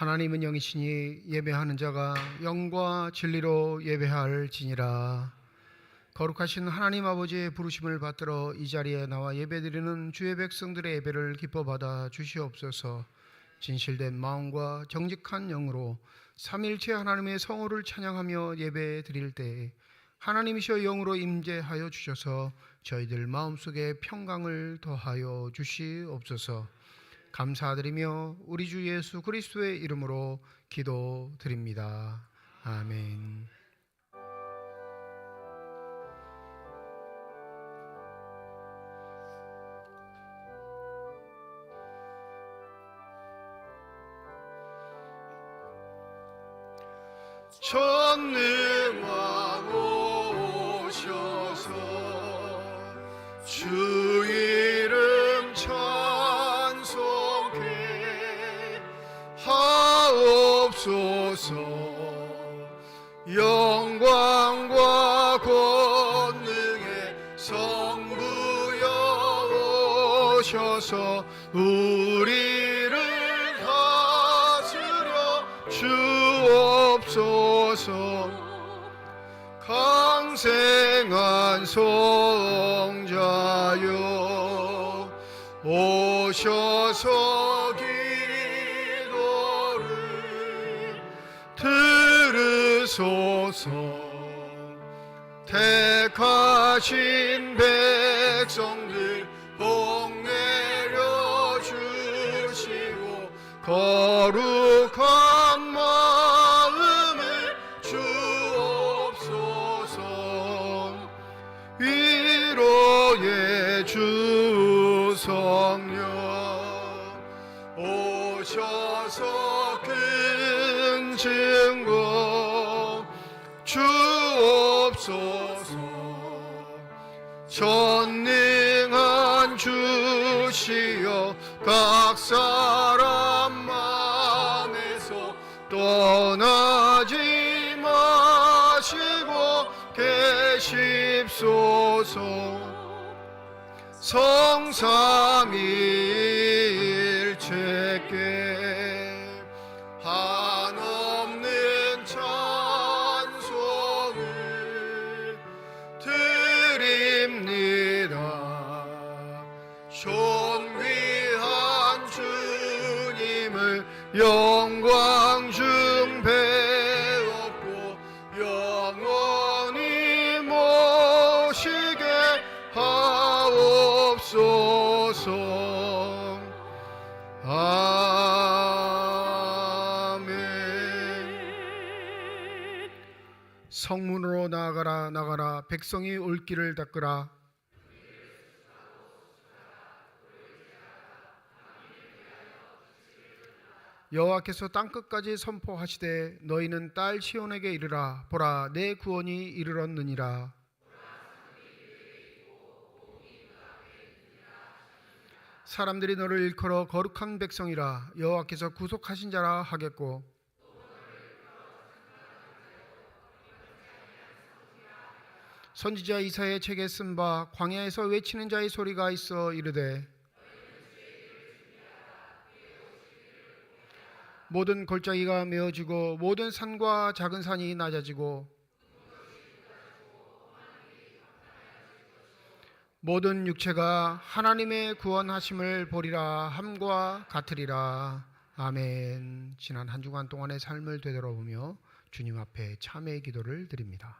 하나님은 영이시니 예배하는 자가 영과 진리로 예배할지니라. 거룩하신 하나님 아버지의 부르심을 받들어 이 자리에 나와 예배드리는 주의 백성들의 예배를 기뻐 받아 주시옵소서. 진실된 마음과 정직한 영으로 삼일체 하나님의 성호를 찬양하며 예배드릴 때 하나님이시여 영으로 임재하여 주셔서 저희들 마음속에 평강을 더하여 주시옵소서. 감사드리며 우리 주 예수 그리스도의 이름으로 기도드립니다. 아멘. 전능왕 오셔서 주 이름 찬송해 하옵소서. 영광과 권능의 성부여 오셔서 우리를 다스려 주옵소서. 강생한 성자여 오셔서 기도를 들으소서. 택하신 백성들 복 내려주시고 거룩한 마음을 주옵소서. 위로의 주 성령 오셔서 큰 증거 주옵소서. 전능한 주시여 각 사람 안에서 떠나지 마시고 계십소서. 성삼위일체께 한없는 찬송을 드립니다. 존귀한 주님을 영광 중 배웠고 영원히 모시게 하옵소서. 아멘. 성문으로 나아가라 나가라 백성이 올 길을 닦으라. 여호와께서 땅끝까지 선포하시되 너희는 딸 시온에게 이르라. 보라 내 구원이 이르렀느니라. 사람들이 너를 일컬어 거룩한 백성이라 여호와께서 구속하신 자라 하겠고 선지자 이사야의 책에 쓴 바 광야에서 외치는 자의 소리가 있어 이르되 모든 골짜기가 메어지고 모든 산과 작은 산이 낮아지고 모든 육체가 하나님의 구원하심을 보리라 함과 같으리라. 아멘. 지난 한 주간 동안의 삶을 되돌아보며 주님 앞에 참회의 기도를 드립니다.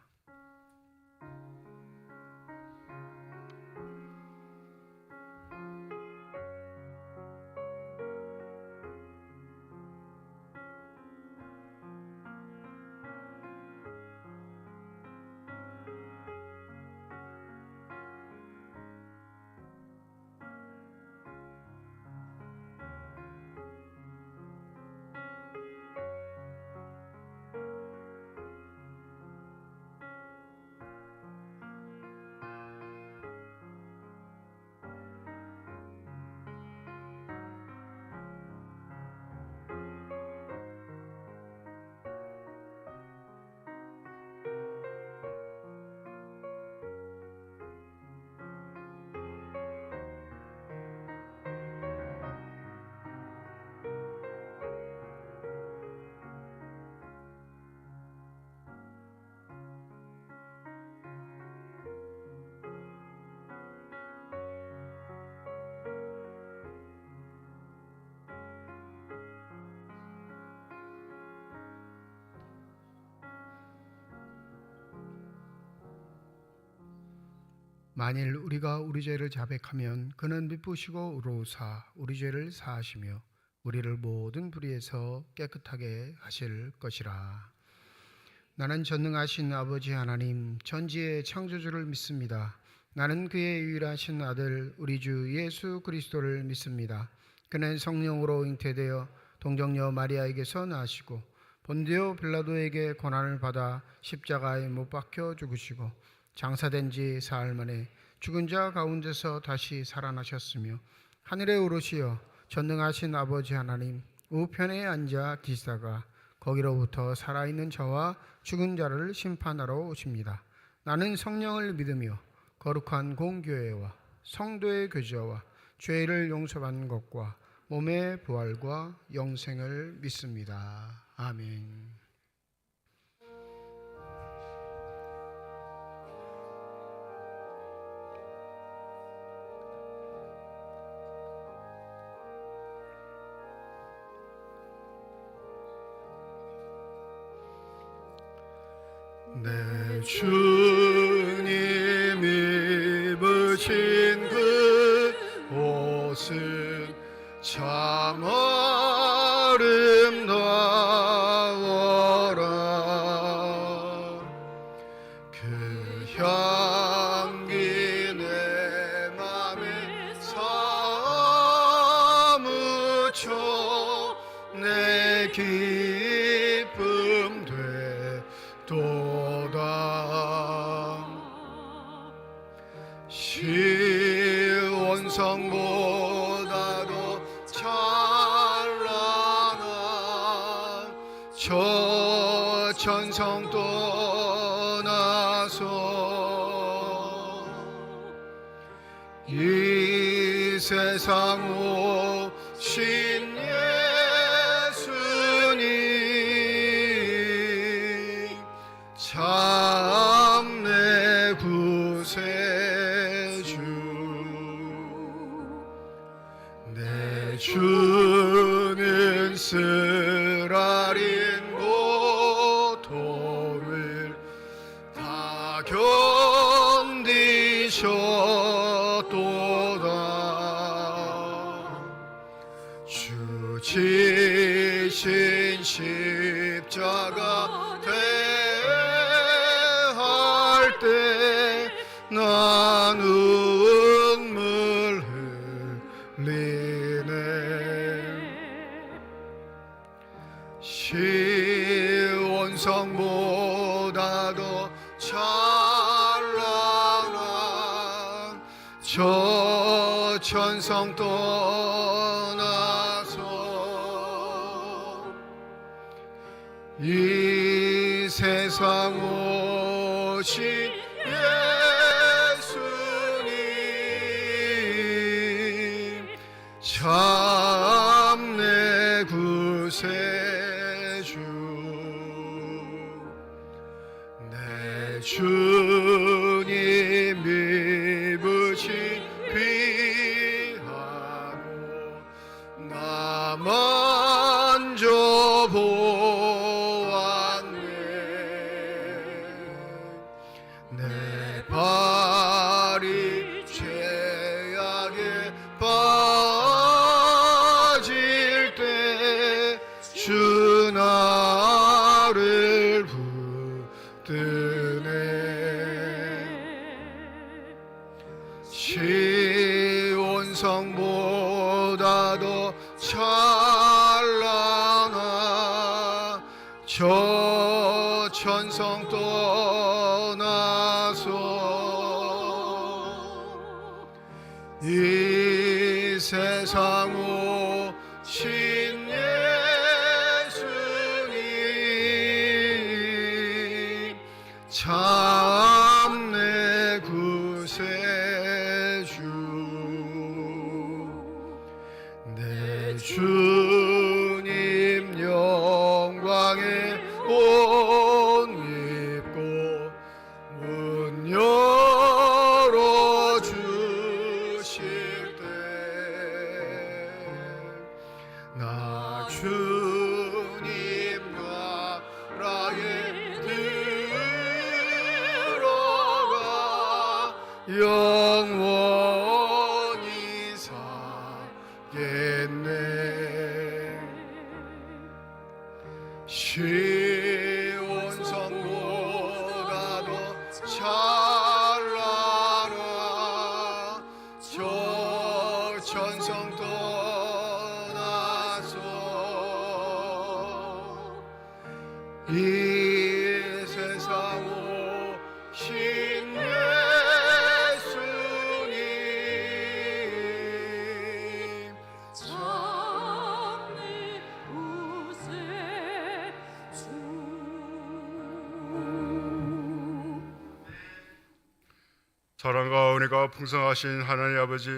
만일 우리가 우리 죄를 자백하면 그는 미쁘시고 의로우사 우리 죄를 사하시며 우리를 모든 불의에서 깨끗하게 하실 것이라. 나는 전능하신 아버지 하나님 전지의 창조주를 믿습니다. 나는 그의 유일하신 아들 우리 주 예수 그리스도를 믿습니다. 그는 성령으로 잉태되어 동정녀 마리아에게서 나시고 본디오 빌라도에게 고난을 받아 십자가에 못 박혀 죽으시고 장사된 지 사흘 만에 죽은 자 가운데서 다시 살아나셨으며 하늘에 오르시어 전능하신 아버지 하나님 우편에 앉아 계시다가 거기로부터 살아있는 저와 죽은 자를 심판하러 오십니다. 나는 성령을 믿으며 거룩한 공교회와 성도의 교제와 죄를 용서받는 것과 몸의 부활과 영생을 믿습니다. 아멘. 내 주님 입으신 그 옷은 참 아름다워라. 그 향기 내 맘에 사무쳐 내 기쁨 되도다. 시온성보다도 찬란한 저 천성 떠나서 이 세상 오신 예수님 참 내 구세주. 내 주는 쓰라린 고통을 다 견디셨도다. 주 지신 십자가 대할 때 나 눈물 흘리네. 시온성보다도 찬란한 저 천성 떠나서 이 세상 오신 예수님 참 내 구세주. 내 주님 입으신 귀하고 나 만져보았네. 내 발이 죄악에 빠질 때 주 나를 붙드네. 시온성보다도 찬란한 저 천성 떠나서 이 세상 오신 예수님 참 내 구세주. 내 주님 영광에 옷 입고 문 열어주실 때 나 주님 나라에 들어가서 영원히 살겠네. 시온성보다 더 찬란한 저 천성 떠나서 이 세상 오신 예수님 참내 구세주. 사랑과 은혜가 풍성하신 하나님 아버지,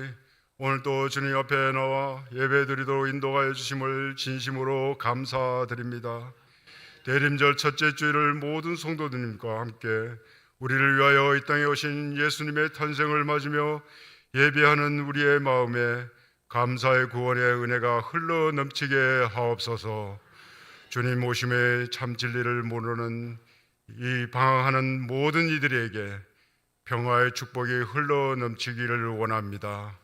오늘도 주님 앞에 나와 예배드리도록 인도하여 주심을 진심으로 감사드립니다. 대림절 첫째 주일을 모든 성도들님과 함께 우리를 위하여 이 땅에 오신 예수님의 탄생을 맞으며 예배하는 우리의 마음에 감사의 구원의 은혜가 흘러 넘치게 하옵소서. 주님 오심의 참 진리를 모르는 이 방황하는 모든 이들에게 평화의 축복이 흘러 넘치기를 원합니다.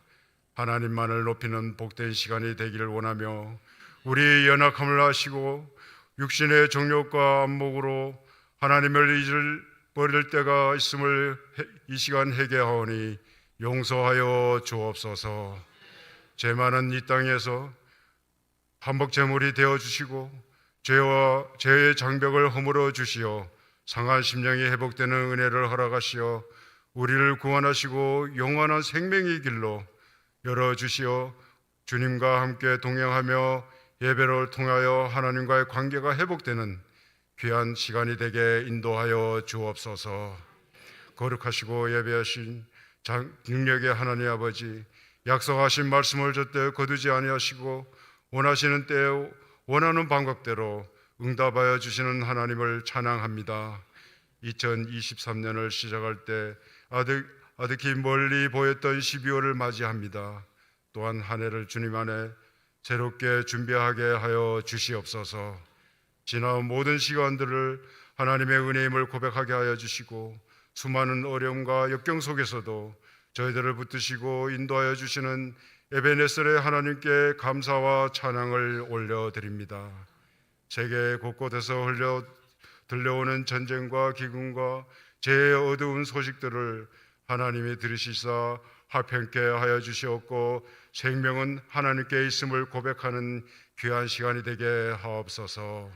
하나님만을 높이는 복된 시간이 되기를 원하며 우리의 연약함을 아시고 육신의 정욕과 안목으로 하나님을 잊어버릴 때가 있음을 이 시간 회개하오니 용서하여 주옵소서. 죄 많은 이 땅에서 한복제물이 되어주시고 죄의 장벽을 허물어 주시어 상한 심령이 회복되는 은혜를 허락하시어 우리를 구원하시고 영원한 생명의 길로 열어주시어 주님과 함께 동행하며 예배를 통하여 하나님과의 관계가 회복되는 귀한 시간이 되게 인도하여 주옵소서. 거룩하시고 예배하신 능력의 하나님 아버지, 약속하신 말씀을 젖되 거두지 아니하시고 원하시는 때에 원하는 방법대로 응답하여 주시는 하나님을 찬양합니다. 2023년을 시작할 때 아득히 멀리 보였던 12월을 맞이합니다. 또한 한 해를 주님 안에 새롭게 준비하게 하여 주시옵소서. 지나온 모든 시간들을 하나님의 은혜임을 고백하게 하여 주시고 수많은 어려움과 역경 속에서도 저희들을 붙드시고 인도하여 주시는 에베네셀의 하나님께 감사와 찬양을 올려드립니다. 세계 곳곳에서 들려오는 전쟁과 기근과 죄의 어두운 소식들을 하나님이 들으시사 화평케 하여 주시옵고 생명은 하나님께 있음을 고백하는 귀한 시간이 되게 하옵소서.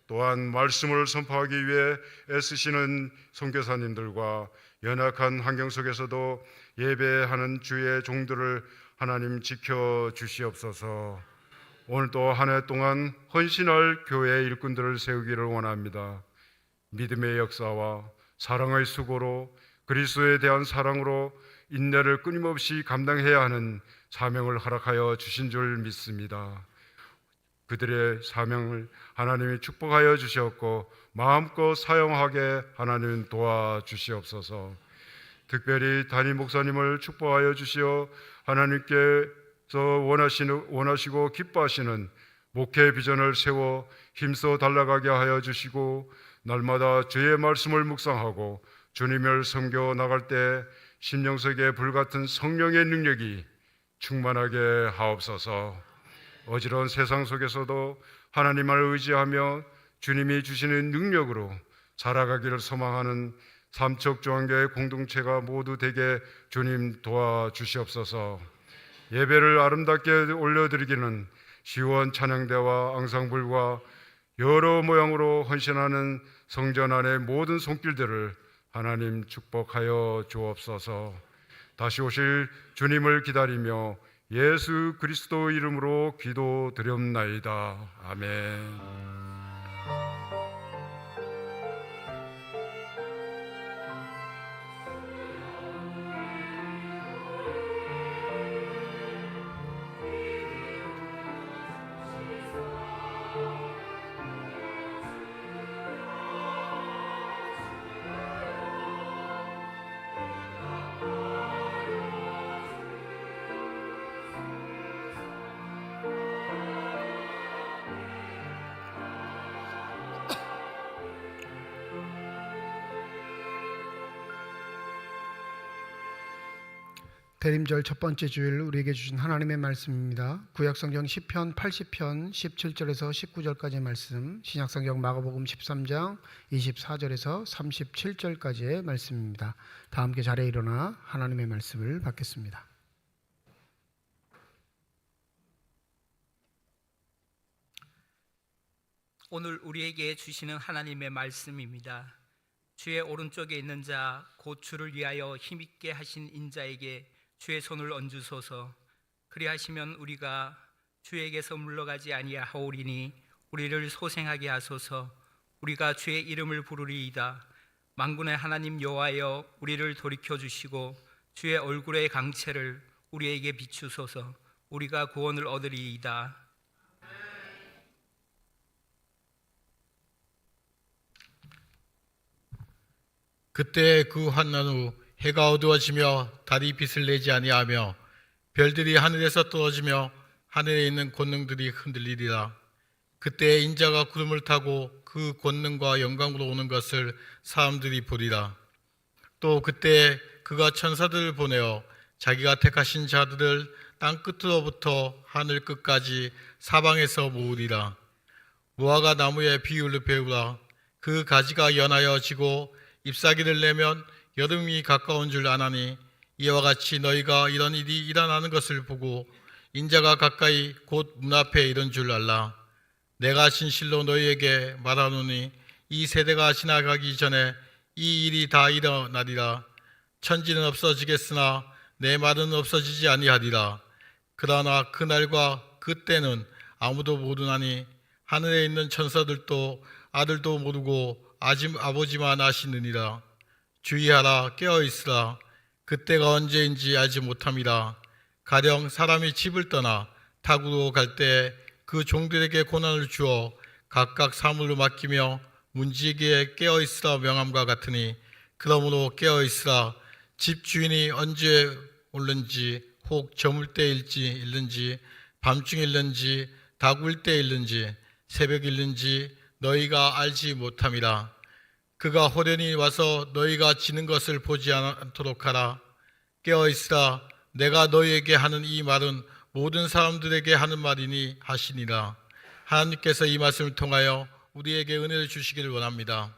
또한 말씀을 선포하기 위해 애쓰시는 선교사님들과 연약한 환경 속에서도 예배하는 주의 종들을 하나님 지켜 주시옵소서. 오늘도 한 해 동안 헌신할 교회 일꾼들을 세우기를 원합니다. 믿음의 역사와 사랑의 수고로 그리스도에 대한 사랑으로 인내를 끊임없이 감당해야 하는 사명을 허락하여 주신 줄 믿습니다. 그들의 사명을 하나님이 축복하여 주셨고 마음껏 사용하게 하나님 도와주시옵소서. 특별히 담임 목사님을 축복하여 주시어 하나님께서 원하시고 기뻐하시는 목회 비전을 세워 힘써 달려가게 하여 주시고 날마다 주의 말씀을 묵상하고 주님을 섬겨 나갈 때 심령속에 불같은 성령의 능력이 충만하게 하옵소서. 어지러운 세상 속에서도 하나님을 의지하며 주님이 주시는 능력으로 살아가기를 소망하는 삼척중앙교회 공동체가 모두 되게 주님 도와주시옵소서. 예배를 아름답게 올려드리기는 시원 찬양대와 앙상블과 여러 모양으로 헌신하는 성전 안의 모든 손길들을 하나님 축복하여 주옵소서. 다시 오실 주님을 기다리며 예수 그리스도 이름으로 기도드렸나이다. 아멘. 대림절 첫 번째 주일 우리에게 주신 하나님의 말씀입니다. 구약성경 시편 80편 17절에서 19절까지의 말씀, 신약성경 마가복음 13장 24절에서 37절까지의 말씀입니다. 다 함께 자리에 일어나 하나님의 말씀을 받겠습니다. 오늘 우리에게 주시는 하나님의 말씀입니다. 주의 오른쪽에 있는 자, 곧 주를 위하여 힘있게 하신 인자에게 주의 손을 얹으소서. 그리하시면 우리가 주에게서 물러가지 아니하오리니 우리를 소생하게 하소서. 우리가 주의 이름을 부르리이다. 만군의 하나님 여호와여, 우리를 돌이켜 주시고 주의 얼굴의 강체를 우리에게 비추소서. 우리가 구원을 얻으리이다. 그때 그 환난 후 해가 어두워지며 달이 빛을 내지 아니하며 별들이 하늘에서 떨어지며 하늘에 있는 권능들이 흔들리리라. 그때 인자가 구름을 타고 그 권능과 영광으로 오는 것을 사람들이 보리라. 또 그때 그가 천사들을 보내어 자기가 택하신 자들을 땅 끝으로부터 하늘 끝까지 사방에서 모으리라. 무화과 나무의 비유를 배우라. 그 가지가 연하여 지고 잎사귀를 내면 여름이 가까운 줄 아나니, 이와 같이 너희가 이런 일이 일어나는 것을 보고 인자가 가까이 곧 문 앞에 이른 줄 알라. 내가 진실로 너희에게 말하노니 이 세대가 지나가기 전에 이 일이 다 일어나리라. 천지는 없어지겠으나 내 말은 없어지지 아니하리라. 그러나 그날과 그때는 아무도 모르나니 하늘에 있는 천사들도 아들도 모르고 아버지만 아시느니라. 주의하라, 깨어있으라. 그때가 언제인지 알지 못함이라. 가령 사람이 집을 떠나 타국으로 갈 때 그 종들에게 고난을 주어 각각 사물을 맡기며 문지기에 깨어있으라 명함과 같으니, 그러므로 깨어있으라. 집 주인이 언제 올는지, 혹 저물 때일지 일는지, 밤중에 일는지, 다구일 때 일는지, 새벽 일는지 너희가 알지 못함이라. 그가 호련히 와서 너희가 지는 것을 보지 않도록 하라. 깨어있으라. 내가 너희에게 하는 이 말은 모든 사람들에게 하는 말이니 하시니라. 하나님께서 이 말씀을 통하여 우리에게 은혜를 주시기를 원합니다.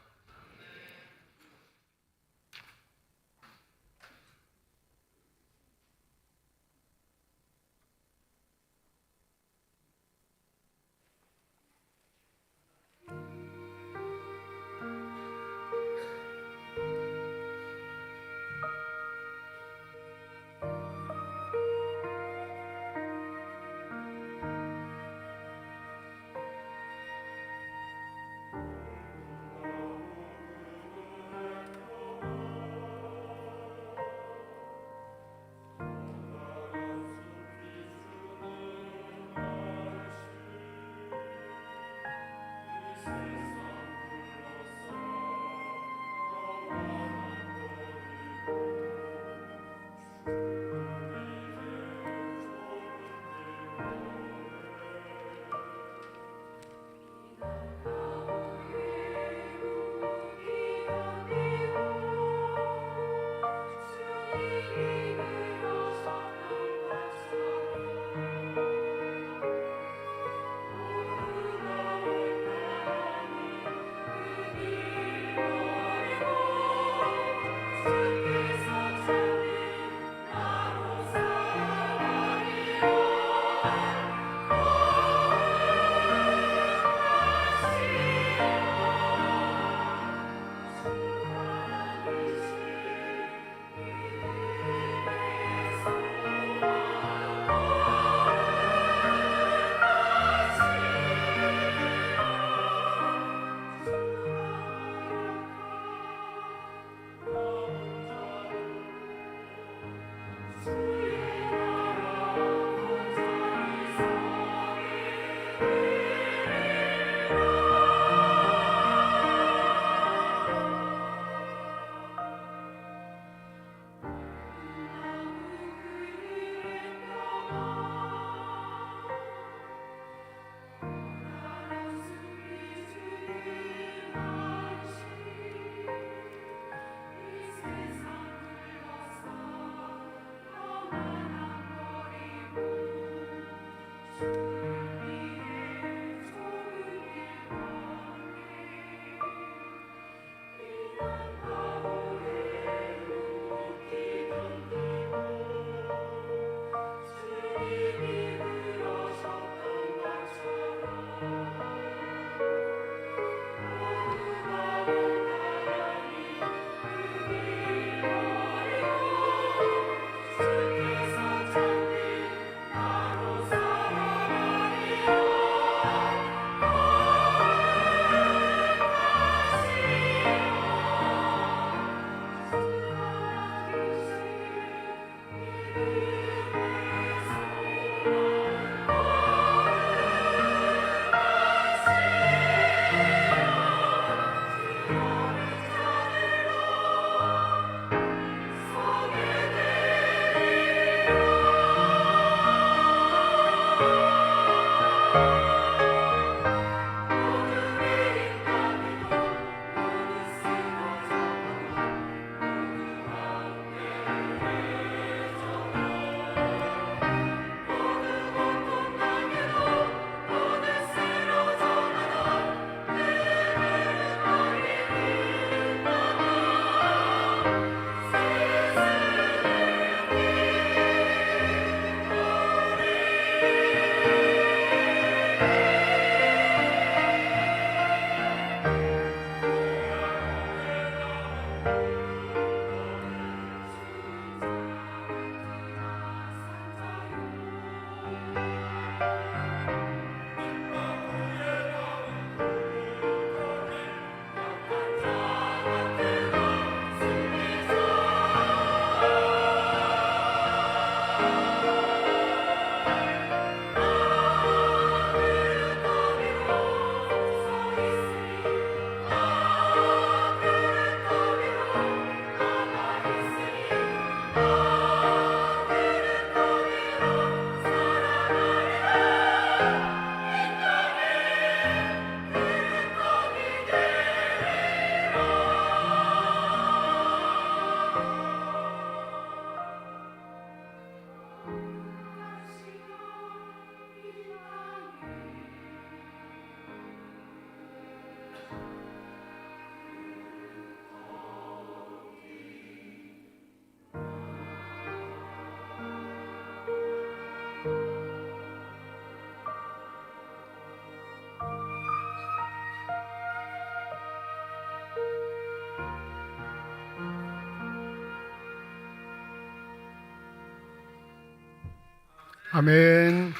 아멘.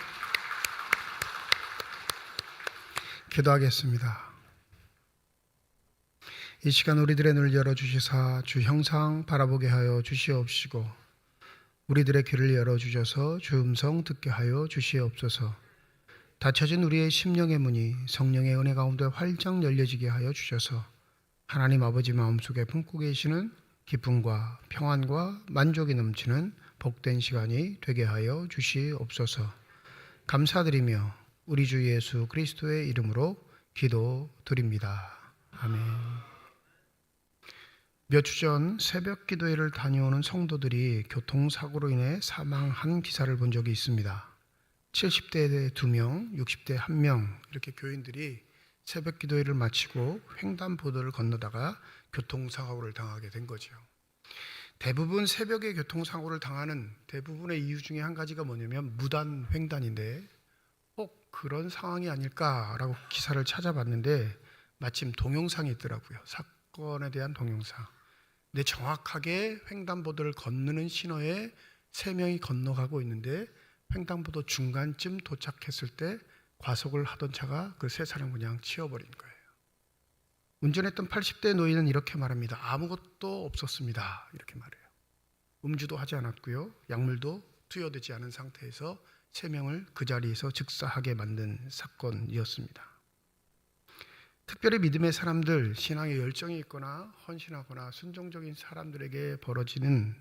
기도하겠습니다. 이 시간 우리들의 눈을 열어주시사 주 형상 바라보게 하여 주시옵시고 우리들의 귀를 열어주셔서 주 음성 듣게 하여 주시옵소서. 닫혀진 우리의 심령의 문이 성령의 은혜 가운데 활짝 열려지게 하여 주셔서 하나님 아버지 마음속에 품고 계시는 기쁨과 평안과 만족이 넘치는 복된 시간이 되게 하여 주시옵소서. 감사드리며 우리 주 예수 그리스도의 이름으로 기도드립니다. 아멘. 몇 주 전 새벽 기도회를 다녀오는 성도들이 교통사고로 인해 사망한 기사를 본 적이 있습니다. 70대 2명, 60대 1명 이렇게 교인들이 새벽 기도회를 마치고 횡단보도를 건너다가 교통사고를 당하게 된 거죠. 대부분 새벽에 교통사고를 당하는 대부분의 이유 중에 한 가지가 뭐냐면 무단 횡단인데 꼭 그런 상황이 아닐까라고 기사를 찾아봤는데 마침 동영상이 있더라고요. 사건에 대한 동영상. 근데 정확하게 횡단보도를 건너는 신호에 3명이 건너가고 있는데 횡단보도 중간쯤 도착했을 때 과속을 하던 차가 그 3사람 그냥 치워버린 거예요. 운전했던 80대 노인은 이렇게 말합니다. 아무것도 없었습니다. 이렇게 말해요. 음주도 하지 않았고요. 약물도 투여되지 않은 상태에서 3명을 그 자리에서 즉사하게 만든 사건이었습니다. 특별히 믿음의 사람들, 신앙에 열정이 있거나 헌신하거나 순종적인 사람들에게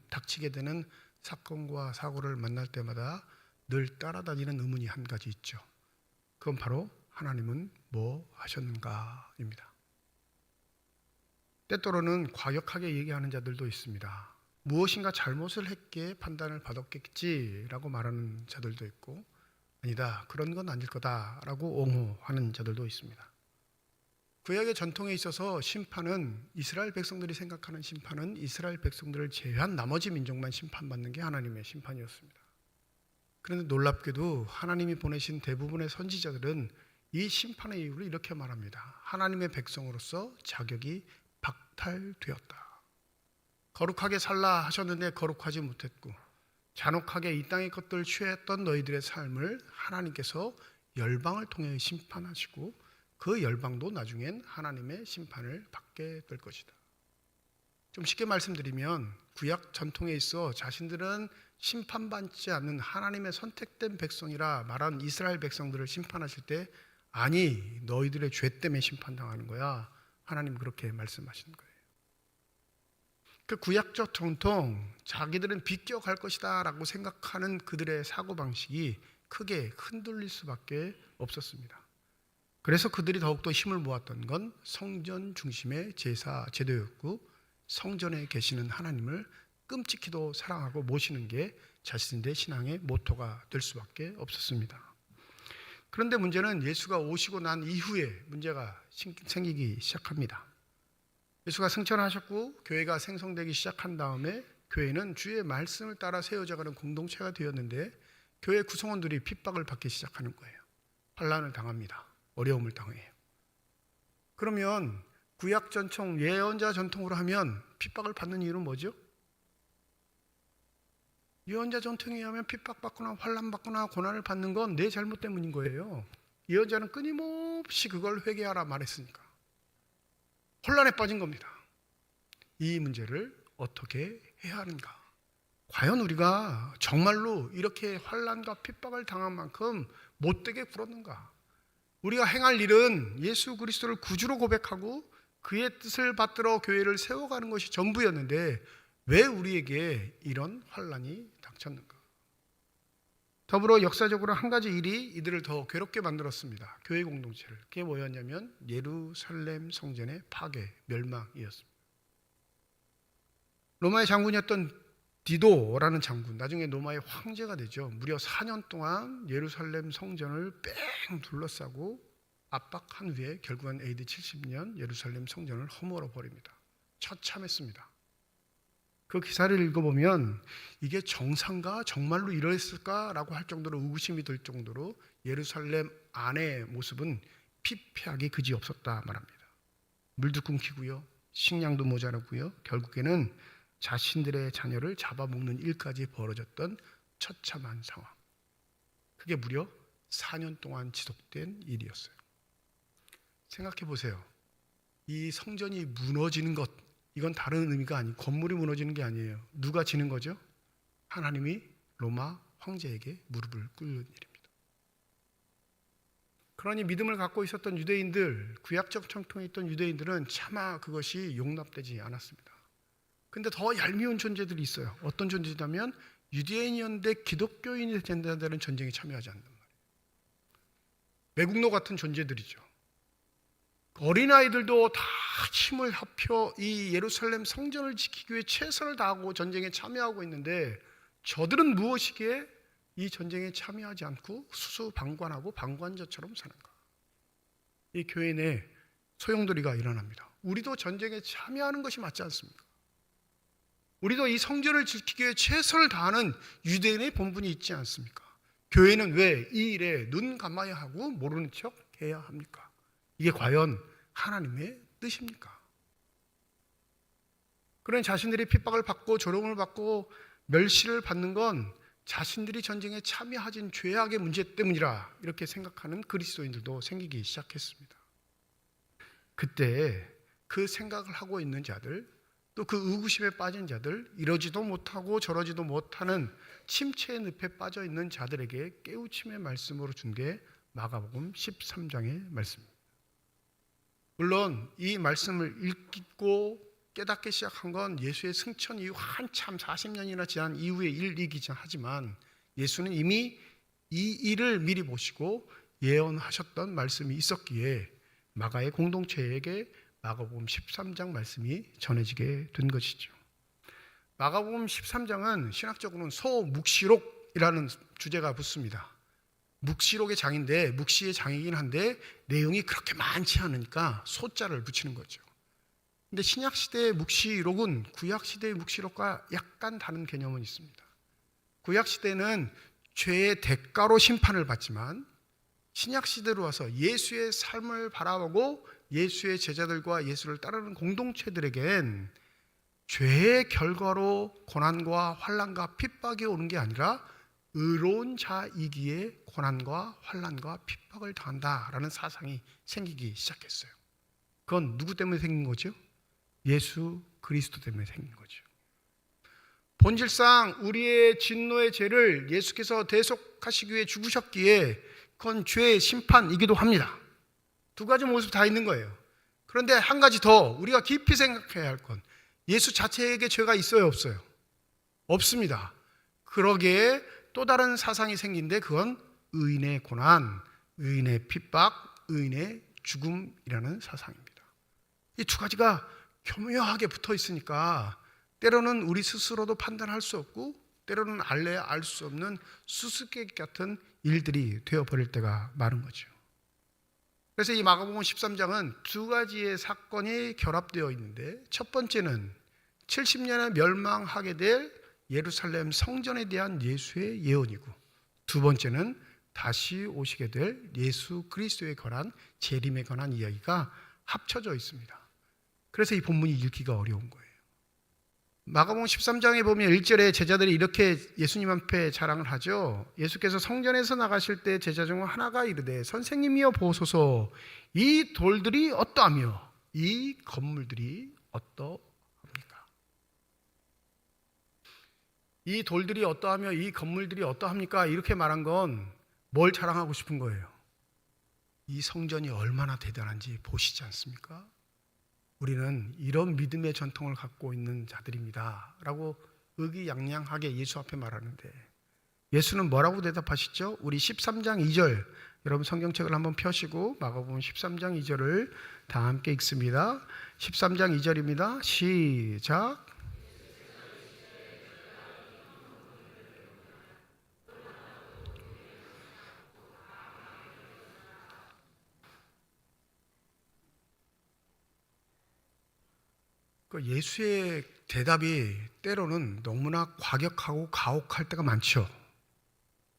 닥치게 되는 사건과 사고를 만날 때마다 늘 따라다니는 의문이 한 가지 있죠. 그건 바로 하나님은 뭐 하셨는가입니다. 때때로는 과격하게 얘기하는 자들도 있습니다. 무엇인가 잘못을 했기에 판단을 받았겠지라고 말하는 자들도 있고 아니다, 그런 건 아닐 거다라고 옹호하는 자들도 있습니다. 구약의 전통에 있어서 심판은 이스라엘 백성들이 생각하는 심판은 이스라엘 백성들을 제외한 나머지 민족만 심판받는 게 하나님의 심판이었습니다. 그런데 놀랍게도 하나님이 보내신 대부분의 선지자들은 이 심판의 이유를 이렇게 말합니다. 하나님의 백성으로서 자격이 박탈되었다. 거룩하게 살라 하셨는데 거룩하지 못했고 잔혹하게 이 땅의 것들을 취했던 너희들의 삶을 하나님께서 열방을 통해 심판하시고 그 열방도 나중엔 하나님의 심판을 받게 될 것이다. 좀 쉽게 말씀드리면 구약 전통에 있어 자신들은 심판받지 않는 하나님의 선택된 백성이라 말하는 이스라엘 백성들을 심판하실 때 아니 너희들의 죄 때문에 심판당하는 거야. 하나님 그렇게 말씀하시는 거예요. 그 구약적 전통 자기들은 비껴갈 것이다 라고 생각하는 그들의 사고방식이 크게 흔들릴 수밖에 없었습니다. 그래서 그들이 더욱더 힘을 모았던 건 성전 중심의 제사 제도였고 성전에 계시는 하나님을 끔찍히도 사랑하고 모시는 게 자신들의 신앙의 모토가 될 수밖에 없었습니다. 그런데 문제는 예수가 오시고 난 이후에 문제가 생기기 시작합니다. 예수가 승천하셨고 교회가 생성되기 시작한 다음에 교회는 주의 말씀을 따라 세워져가는 공동체가 되었는데 교회 구성원들이 핍박을 받기 시작하는 거예요. 환난을 당합니다. 어려움을 당해요. 그러면 구약 전통, 예언자 전통으로 하면 핍박을 받는 이유는 뭐죠? 예언자 전통에 의하면 핍박받거나 환난받거나 고난을 받는 건 내 잘못 때문인 거예요. 예언자는 끊임없이 그걸 회개하라 말했으니까. 혼란에 빠진 겁니다. 이 문제를 어떻게 해야 하는가? 과연 우리가 정말로 이렇게 환난과 핍박을 당한 만큼 못되게 굴었는가? 우리가 행할 일은 예수 그리스도를 구주로 고백하고 그의 뜻을 받들어 교회를 세워가는 것이 전부였는데 왜 우리에게 이런 환난이 닥쳤는가? 더불어 역사적으로 한 가지 일이 이들을 더 괴롭게 만들었습니다. 교회 공동체를. 그게 뭐였냐면 예루살렘 성전의 파괴, 멸망이었습니다. 로마의 장군이었던 디도라는 장군, 나중에 로마의 황제가 되죠. 무려 4년 동안 예루살렘 성전을 뺑 둘러싸고 압박한 후에 결국은 AD 70년 예루살렘 성전을 허물어 버립니다. 처참했습니다. 그 기사를 읽어보면 이게 정상가? 정말로 이랬을까라고 할 정도로 의구심이 들 정도로 예루살렘 안의 모습은 피폐하기 그지없었다 말합니다. 물도 끊기고요. 식량도 모자라고요. 결국에는 자신들의 자녀를 잡아먹는 일까지 벌어졌던 처참한 상황. 그게 무려 4년 동안 지속된 일이었어요. 생각해 보세요. 이 성전이 무너지는 것, 이건 다른 의미가 아니고 건물이 무너지는 게 아니에요. 누가 지는 거죠? 하나님이 로마 황제에게 무릎을 꿇는 일입니다. 그러니 믿음을 갖고 있었던 유대인들, 구약적 전통에 있던 유대인들은 차마 그것이 용납되지 않았습니다. 근데 더 얄미운 존재들이 있어요. 어떤 존재냐면 유대인이었는데 기독교인이 된다는 전쟁에 참여하지 않는 말이에요. 매국노 같은 존재들이죠. 어린아이들도 다 힘을 합혀 이 예루살렘 성전을 지키기 위해 최선을 다하고 전쟁에 참여하고 있는데 저들은 무엇이기에 이 전쟁에 참여하지 않고 수수방관하고 방관자처럼 사는가? 이 교회 내 소용돌이가 일어납니다. 우리도 전쟁에 참여하는 것이 맞지 않습니까? 우리도 이 성전을 지키기 위해 최선을 다하는 유대인의 본분이 있지 않습니까? 교회는 왜 이 일에 눈 감아야 하고 모르는 척 해야 합니까? 이게 과연 하나님의 뜻입니까? 그런 자신들이 핍박을 받고 조롱을 받고 멸시를 받는 건 자신들이 전쟁에 참여하진 죄악의 문제 때문이라 이렇게 생각하는 그리스도인들도 생기기 시작했습니다. 그때 그 생각을 하고 있는 자들, 또 그 의구심에 빠진 자들, 이러지도 못하고 저러지도 못하는 침체의 늪에 빠져 있는 자들에게 깨우침의 말씀으로 준 게 마가복음 13장의 말씀입니다. 물론 이 말씀을 읽고 깨닫기 시작한 건 예수의 승천 이후 한참 40년이나 지난 이후의 일이기는 하지만 예수는 이미 이 일을 미리 보시고 예언하셨던 말씀이 있었기에 마가의 공동체에게 마가복음 13장 말씀이 전해지게 된 것이죠. 마가복음 13장은 신학적으로는 소묵시록이라는 주제가 붙습니다. 묵시록의 장인데 묵시의 장이긴 한데 내용이 그렇게 많지 않으니까 소자를 붙이는 거죠. 근데 신약시대의 묵시록은 구약시대의 묵시록과 약간 다른 개념은 있습니다. 구약시대는 죄의 대가로 심판을 받지만 신약시대로 와서 예수의 삶을 바라보고 예수의 제자들과 예수를 따르는 공동체들에겐 죄의 결과로 고난과 환난과 핍박이 오는 게 아니라 의로운 자이기에 고난과 환난과 핍박을 당한다라는 사상이 생기기 시작했어요. 그건 누구 때문에 생긴 거죠? 예수 그리스도 때문에 생긴 거죠. 본질상 우리의 진노의 죄를 예수께서 대속하시기 위해 죽으셨기에 그건 죄의 심판이기도 합니다. 두 가지 모습 다 있는 거예요. 그런데 한 가지 더 우리가 깊이 생각해야 할 건 예수 자체에게 죄가 있어요, 없어요? 없습니다. 그러기에 또 다른 사상이 생긴데 그건 의인의 고난, 의인의 핍박, 의인의 죽음이라는 사상입니다. 이 두 가지가 교묘하게 붙어 있으니까 때로는 우리 스스로도 판단할 수 없고 때로는 알래야 알 수 없는 수수께끼 같은 일들이 되어버릴 때가 많은 거죠. 그래서 이 마가복음 13장은 두 가지의 사건이 결합되어 있는데 첫 번째는 70년에 멸망하게 될 예루살렘 성전에 대한 예수의 예언이고 두 번째는 다시 오시게 될 예수 그리스도에 관한 재림에 관한 이야기가 합쳐져 있습니다. 그래서 이 본문이 읽기가 어려운 거예요. 마가복음 13장에 보면 1절에 제자들이 이렇게 예수님 앞에 자랑을 하죠. 예수께서 성전에서 나가실 때 제자 중 하나가 이르되 선생님이여 보소서 이 돌들이 어떠하며 이 건물들이 어떠합니까? 이 돌들이 어떠하며 이 건물들이 어떠합니까? 이렇게 말한 건 뭘 자랑하고 싶은 거예요? 이 성전이 얼마나 대단한지 보시지 않습니까? 우리는 이런 믿음의 전통을 갖고 있는 자들입니다 라고 의기양양하게 예수 앞에 말하는데 예수는 뭐라고 대답하시죠? 우리 13장 2절 여러분 성경책을 한번 펴시고 마가복음 13장 2절을 다 함께 읽습니다. 13장 2절입니다. 시작. 예수의 대답이 때로는 너무나 과격하고 가혹할 때가 많죠.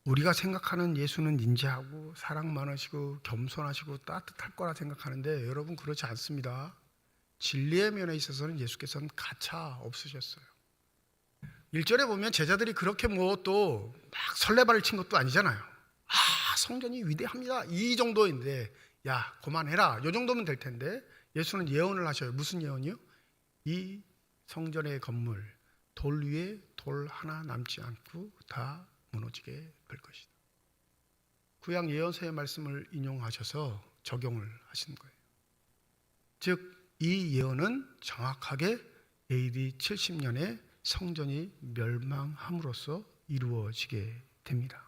우리가 생각하는 예수는 인자하고 사랑 많으시고 겸손하시고 따뜻할 거라 생각하는데 여러분 그렇지 않습니다. 진리의 면에 있어서는 예수께서는 가차 없으셨어요. 1절에 보면 제자들이 그렇게 뭐 또 막 설레발을 친 것도 아니잖아요. 성전이 위대합니다 이 정도인데 야 그만해라 이 정도면 될 텐데 예수는 예언을 하셔요. 무슨 예언이요? 이 성전의 건물 돌 위에 돌 하나 남지 않고 다 무너지게 될 것이다. 구약 예언서의 말씀을 인용하셔서 적용을 하신 거예요. 즉 이 예언은 정확하게 AD 70년에 성전이 멸망함으로써 이루어지게 됩니다.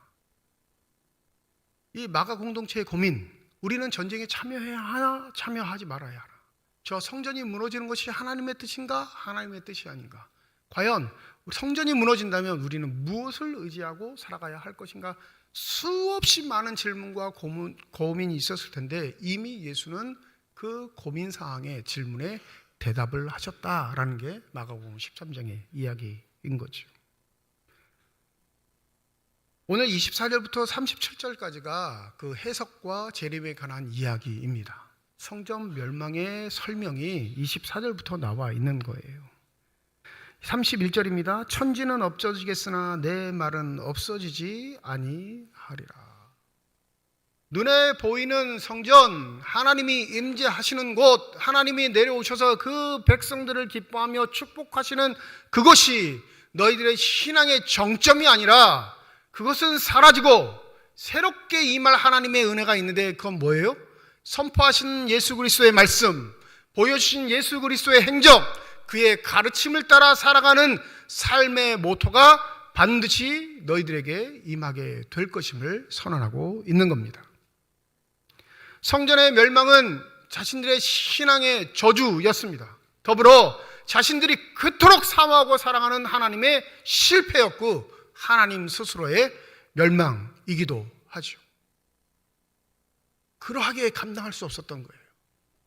이 마가 공동체의 고민, 우리는 전쟁에 참여해야 하나 참여하지 말아야 하나, 저 성전이 무너지는 것이 하나님의 뜻인가 하나님의 뜻이 아닌가, 과연 성전이 무너진다면 우리는 무엇을 의지하고 살아가야 할 것인가, 수없이 많은 질문과 고민이 있었을 텐데 이미 예수는 그 고민사항의 질문에 대답을 하셨다라는 게 마가복음 13장의 이야기인 거죠. 오늘 24절부터 37절까지가 그 해석과 재림에 관한 이야기입니다. 성전 멸망의 설명이 24절부터 나와 있는 거예요. 31절입니다. 천지는 없어지겠으나 내 말은 없어지지 아니하리라. 눈에 보이는 성전, 하나님이 임재하시는 곳, 하나님이 내려오셔서 그 백성들을 기뻐하며 축복하시는 그것이 너희들의 신앙의 정점이 아니라 그것은 사라지고 새롭게 임할 하나님의 은혜가 있는데 그건 뭐예요? 선포하신 예수 그리스도의 말씀, 보여주신 예수 그리스도의 행적, 그의 가르침을 따라 살아가는 삶의 모토가 반드시 너희들에게 임하게 될 것임을 선언하고 있는 겁니다. 성전의 멸망은 자신들의 신앙의 저주였습니다. 더불어 자신들이 그토록 사모하고 사랑하는 하나님의 실패였고 하나님 스스로의 멸망이기도 하죠. 그러하게 감당할 수 없었던 거예요.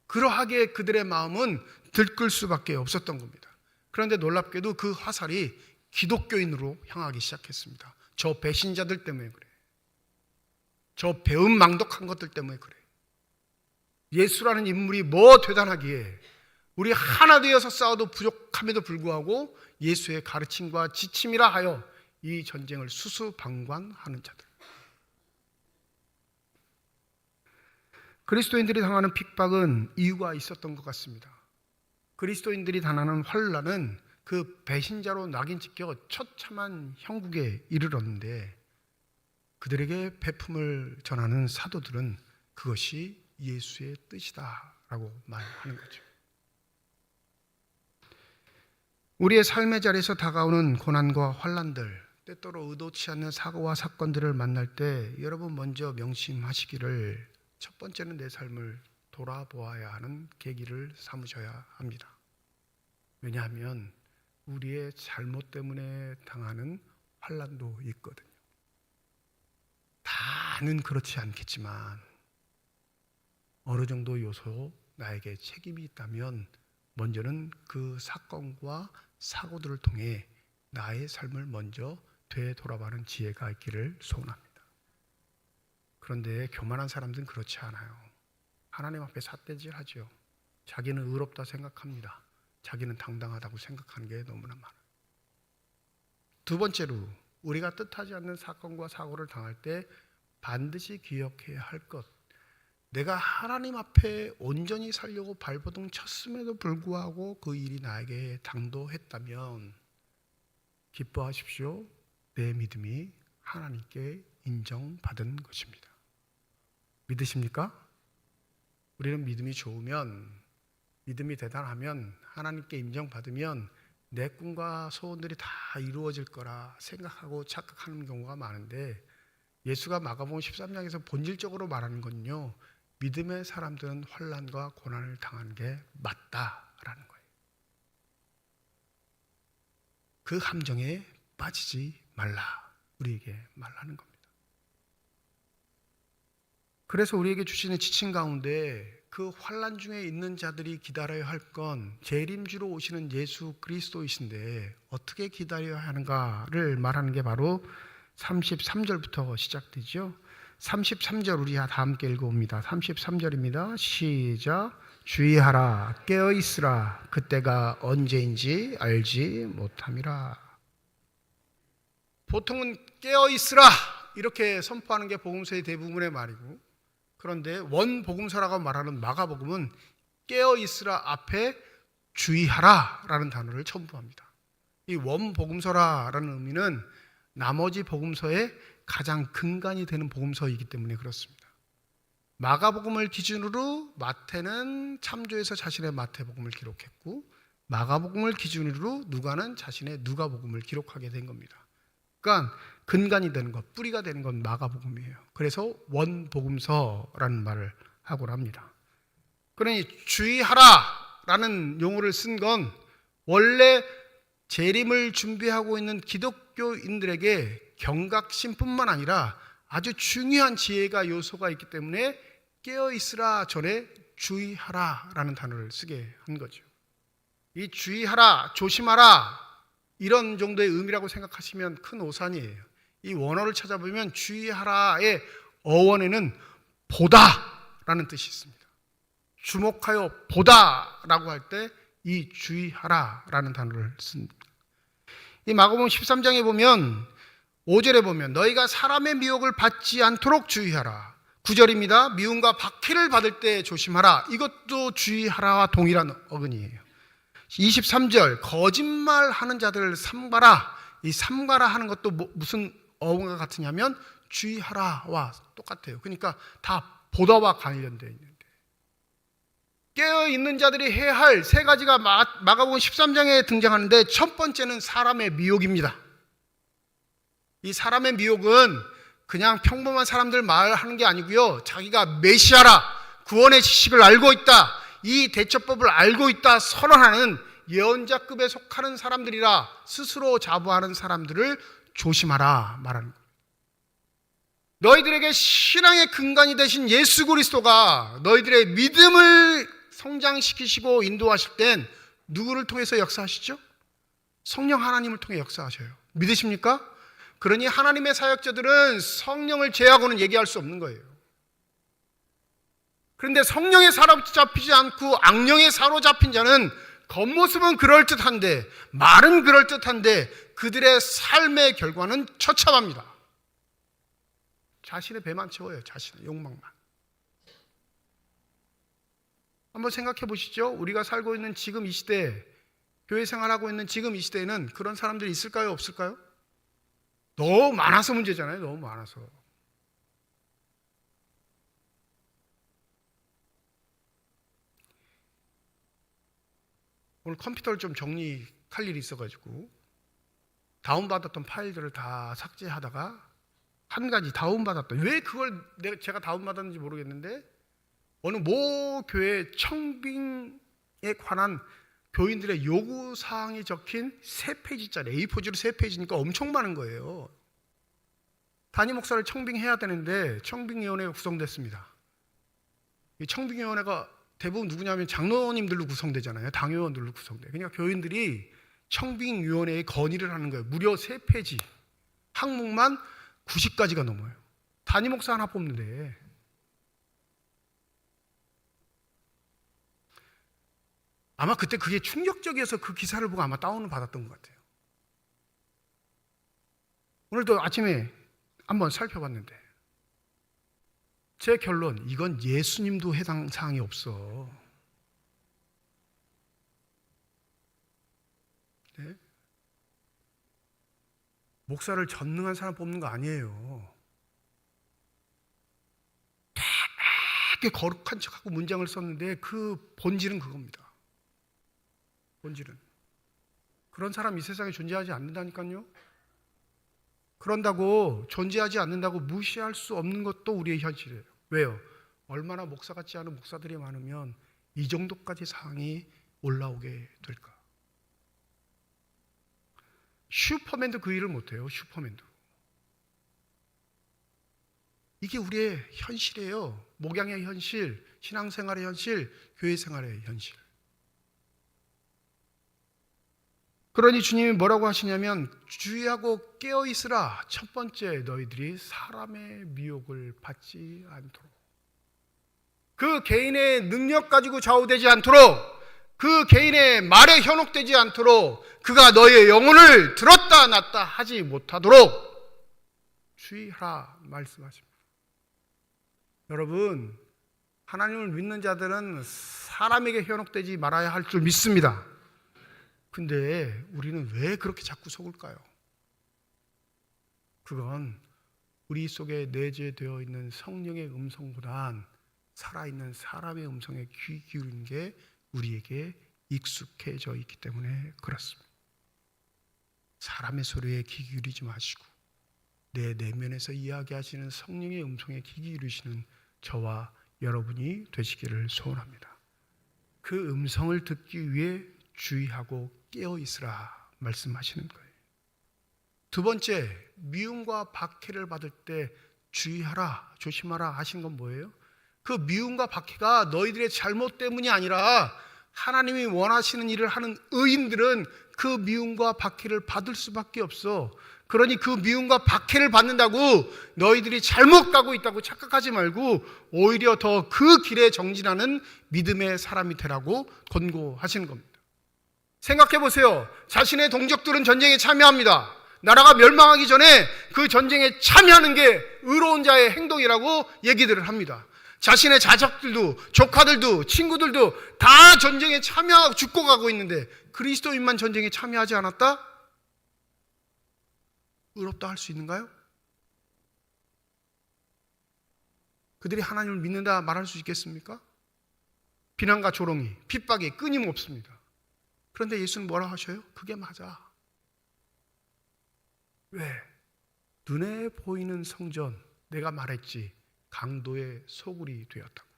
그러하게 그들의 마음은 들끓 수밖에 없었던 겁니다. 그런데 놀랍게도 그 화살이 기독교인으로 향하기 시작했습니다. 저 배신자들 때문에 그래요. 저 배은망덕한 것들 때문에 그래요. 예수라는 인물이 뭐 대단하기에 우리 하나 되어서 싸워도 부족함에도 불구하고 예수의 가르침과 지침이라 하여 이 전쟁을 수수방관하는 자들. 그리스도인들이 당하는 핍박은 이유가 있었던 것 같습니다. 그리스도인들이 당하는 환난은 그 배신자로 낙인 찍혀 처참한 형국에 이르렀는데 그들에게 베품을 전하는 사도들은 그것이 예수의 뜻이다라고 말하는 거죠. 우리의 삶의 자리에서 다가오는 고난과 환난들, 때때로 의도치 않는 사고와 사건들을 만날 때 여러분 먼저 명심하시기를 첫 번째는 내 삶을 돌아보아야 하는 계기를 삼으셔야 합니다. 왜냐하면 우리의 잘못 때문에 당하는 환난도 있거든요. 다는 그렇지 않겠지만 어느 정도 요소 나에게 책임이 있다면 먼저는 그 사건과 사고들을 통해 나의 삶을 먼저 되돌아보는 지혜가 있기를 소원합니다. 그런데 교만한 사람들은 그렇지 않아요. 하나님 앞에 삿대질하죠. 자기는 의롭다 생각합니다. 자기는 당당하다고 생각하는 게 너무나 많아요. 두 번째로 우리가 뜻하지 않는 사건과 사고를 당할 때 반드시 기억해야 할 것, 내가 하나님 앞에 온전히 살려고 발버둥 쳤음에도 불구하고 그 일이 나에게 당도했다면 기뻐하십시오. 내 믿음이 하나님께 인정받은 것입니다. 믿으십니까? 우리는 믿음이 좋으면, 믿음이 대단하면, 하나님께 인정받으면 내 꿈과 소원들이 다 이루어질 거라 생각하고 착각하는 경우가 많은데, 예수가 마가복음 13장에서 본질적으로 말하는 건요, 믿음의 사람들은 환난과 고난을 당하는 게 맞다라는 거예요. 그 함정에 빠지지 말라, 우리에게 말하는 겁니다. 그래서 우리에게 주시는 지침 가운데 그 환난 중에 있는 자들이 기다려야 할 건 재림주로 오시는 예수 그리스도이신데 어떻게 기다려야 하는가를 말하는 게 바로 33절부터 시작되죠. 33절 우리 다 함께 읽어봅니다. 33절입니다. 시작. 주의하라, 깨어있으라, 그때가 언제인지 알지 못함이라. 보통은 깨어있으라 이렇게 선포하는 게 복음서의 대부분의 말이고, 그런데 원복음서라고 말하는 마가복음은 깨어있으라 앞에 주의하라 라는 단어를 첨부합니다. 이 원복음서라는 의미는 나머지 복음서의 가장 근간이 되는 복음서이기 때문에 그렇습니다. 마가복음을 기준으로 마태는 참조해서 자신의 마태복음을 기록했고, 마가복음을 기준으로 누가는 자신의 누가복음을 기록하게 된 겁니다. 그러니까 근간이 되는 것, 뿌리가 되는 건 마가복음이에요. 그래서 원복음서라는 말을 하고 합니다. 그러니 주의하라라는 용어를 쓴 건 원래 재림을 준비하고 있는 기독교인들에게 경각심뿐만 아니라 아주 중요한 지혜가 요소가 있기 때문에 깨어있으라 전에 주의하라라는 단어를 쓰게 한 거죠. 이 주의하라, 조심하라 이런 정도의 의미라고 생각하시면 큰 오산이에요. 이 원어를 찾아보면 주의하라의 어원에는 보다라는 뜻이 있습니다. 주목하여 보다라고 할 때 이 주의하라라는 단어를 씁니다. 이 마가복음 13장에 보면 5절에 보면 너희가 사람의 미혹을 받지 않도록 주의하라. 9절입니다. 미움과 박해를 받을 때 조심하라. 이것도 주의하라와 동일한 어근이에요. 23절 거짓말하는 자들을 삼가라. 이 삼가라 하는 것도 무슨 어원과 같으냐면 주의하라와 똑같아요. 그러니까 다 보다와 관련되어 있는데, 깨어있는 자들이 해야 할 세 가지가 마가복음 13장에 등장하는데 첫 번째는 사람의 미혹입니다. 이 사람의 미혹은 그냥 평범한 사람들 말하는 게 아니고요, 자기가 메시아라, 구원의 지식을 알고 있다, 이 대처법을 알고 있다 선언하는 예언자급에 속하는 사람들이라 스스로 자부하는 사람들을 조심하라 말하는 거예요. 너희들에게 신앙의 근간이 되신 예수 그리스도가 너희들의 믿음을 성장시키시고 인도하실 땐 누구를 통해서 역사하시죠? 성령 하나님을 통해 역사하셔요. 믿으십니까? 그러니 하나님의 사역자들은 성령을 제하고는 얘기할 수 없는 거예요. 그런데 성령에 사로잡히지 않고 악령에 사로잡힌 자는 겉모습은 그럴듯한데, 말은 그럴듯한데 그들의 삶의 결과는 처참합니다. 자신의 배만 채워요. 자신의 욕망만. 한번 생각해 보시죠. 우리가 살고 있는 지금 이 시대, 교회 생활하고 있는 지금 이 시대에는 그런 사람들이 있을까요? 없을까요? 너무 많아서 문제잖아요. 너무 많아서. 오늘 컴퓨터를 좀 정리할 일이 있어가지고 다운받았던 파일들을 다 삭제하다가 한 가지 다운받았던, 왜 그걸 제가 다운받았는지 모르겠는데 어느 모 교회 청빙에 관한 교인들의 요구사항이 적힌 3페이지짜리 A4지로 3페이지니까 엄청 많은 거예요. 담임 목사를 청빙해야 되는데 청빙위원회가 구성됐습니다. 이 청빙위원회가 대부분 누구냐면 장로님들로 구성되잖아요. 당회원들로 구성돼. 그러니까 교인들이 청빙위원회에 건의를 하는 거예요. 무려 3페이지. 항목만 90가지가 넘어요. 담임 목사 하나 뽑는데. 아마 그때 그게 충격적이어서 그 기사를 보고 아마 다운을 받았던 것 같아요. 오늘도 아침에 한번 살펴봤는데 제 결론, 이건 예수님도 해당 사항이 없어. 네? 목사를 전능한 사람 뽑는 거 아니에요. 되게 거룩한 척하고 문장을 썼는데 그 본질은 그겁니다. 본질은. 그런 사람 이 세상에 존재하지 않는다니까요. 그런다고 존재하지 않는다고 무시할 수 없는 것도 우리의 현실이에요. 왜요? 얼마나 목사 같지 않은 목사들이 많으면 이 정도까지 사항이 올라오게 될까? 슈퍼맨도 그 일을 못해요. 슈퍼맨도. 이게 우리의 현실이에요. 목양의 현실, 신앙생활의 현실, 교회생활의 현실. 그러니 주님이 뭐라고 하시냐면 주의하고 깨어있으라. 첫 번째, 너희들이 사람의 미혹을 받지 않도록. 그 개인의 능력 가지고 좌우되지 않도록, 그 개인의 말에 현혹되지 않도록, 그가 너희의 영혼을 들었다 놨다 하지 못하도록 주의하라 말씀하십니다. 여러분, 하나님을 믿는 자들은 사람에게 현혹되지 말아야 할 줄 믿습니다. 근데 우리는 왜 그렇게 자꾸 속을까요? 그건 우리 속에 내재되어 있는 성령의 음성보단 살아있는 사람의 음성에 귀 기울이는 게 우리에게 익숙해져 있기 때문에 그렇습니다. 사람의 소리에 귀 기울이지 마시고 내 내면에서 이야기하시는 성령의 음성에 귀 기울이시는 저와 여러분이 되시기를 소원합니다. 그 음성을 듣기 위해 주의하고 깨어 있으라 말씀하시는 거예요. 두 번째, 미움과 박해를 받을 때 주의하라, 조심하라 하신 건 뭐예요? 그 미움과 박해가 너희들의 잘못 때문이 아니라 하나님이 원하시는 일을 하는 의인들은 그 미움과 박해를 받을 수밖에 없어. 그러니 그 미움과 박해를 받는다고 너희들이 잘못 가고 있다고 착각하지 말고 오히려 더 그 길에 정진하는 믿음의 사람이 되라고 권고하시는 겁니다. 생각해 보세요. 자신의 동족들은 전쟁에 참여합니다. 나라가 멸망하기 전에 그 전쟁에 참여하는 게 의로운 자의 행동이라고 얘기들을 합니다. 자신의 자식들도, 조카들도, 친구들도 다 전쟁에 참여하고 죽고 가고 있는데 그리스도인만 전쟁에 참여하지 않았다? 의롭다 할 수 있는가요? 그들이 하나님을 믿는다 말할 수 있겠습니까? 비난과 조롱이, 핍박이 끊임없습니다. 그런데 예수는 뭐라 하셔요? 그게 맞아. 왜? 눈에 보이는 성전, 내가 말했지, 강도의 소굴이 되었다고.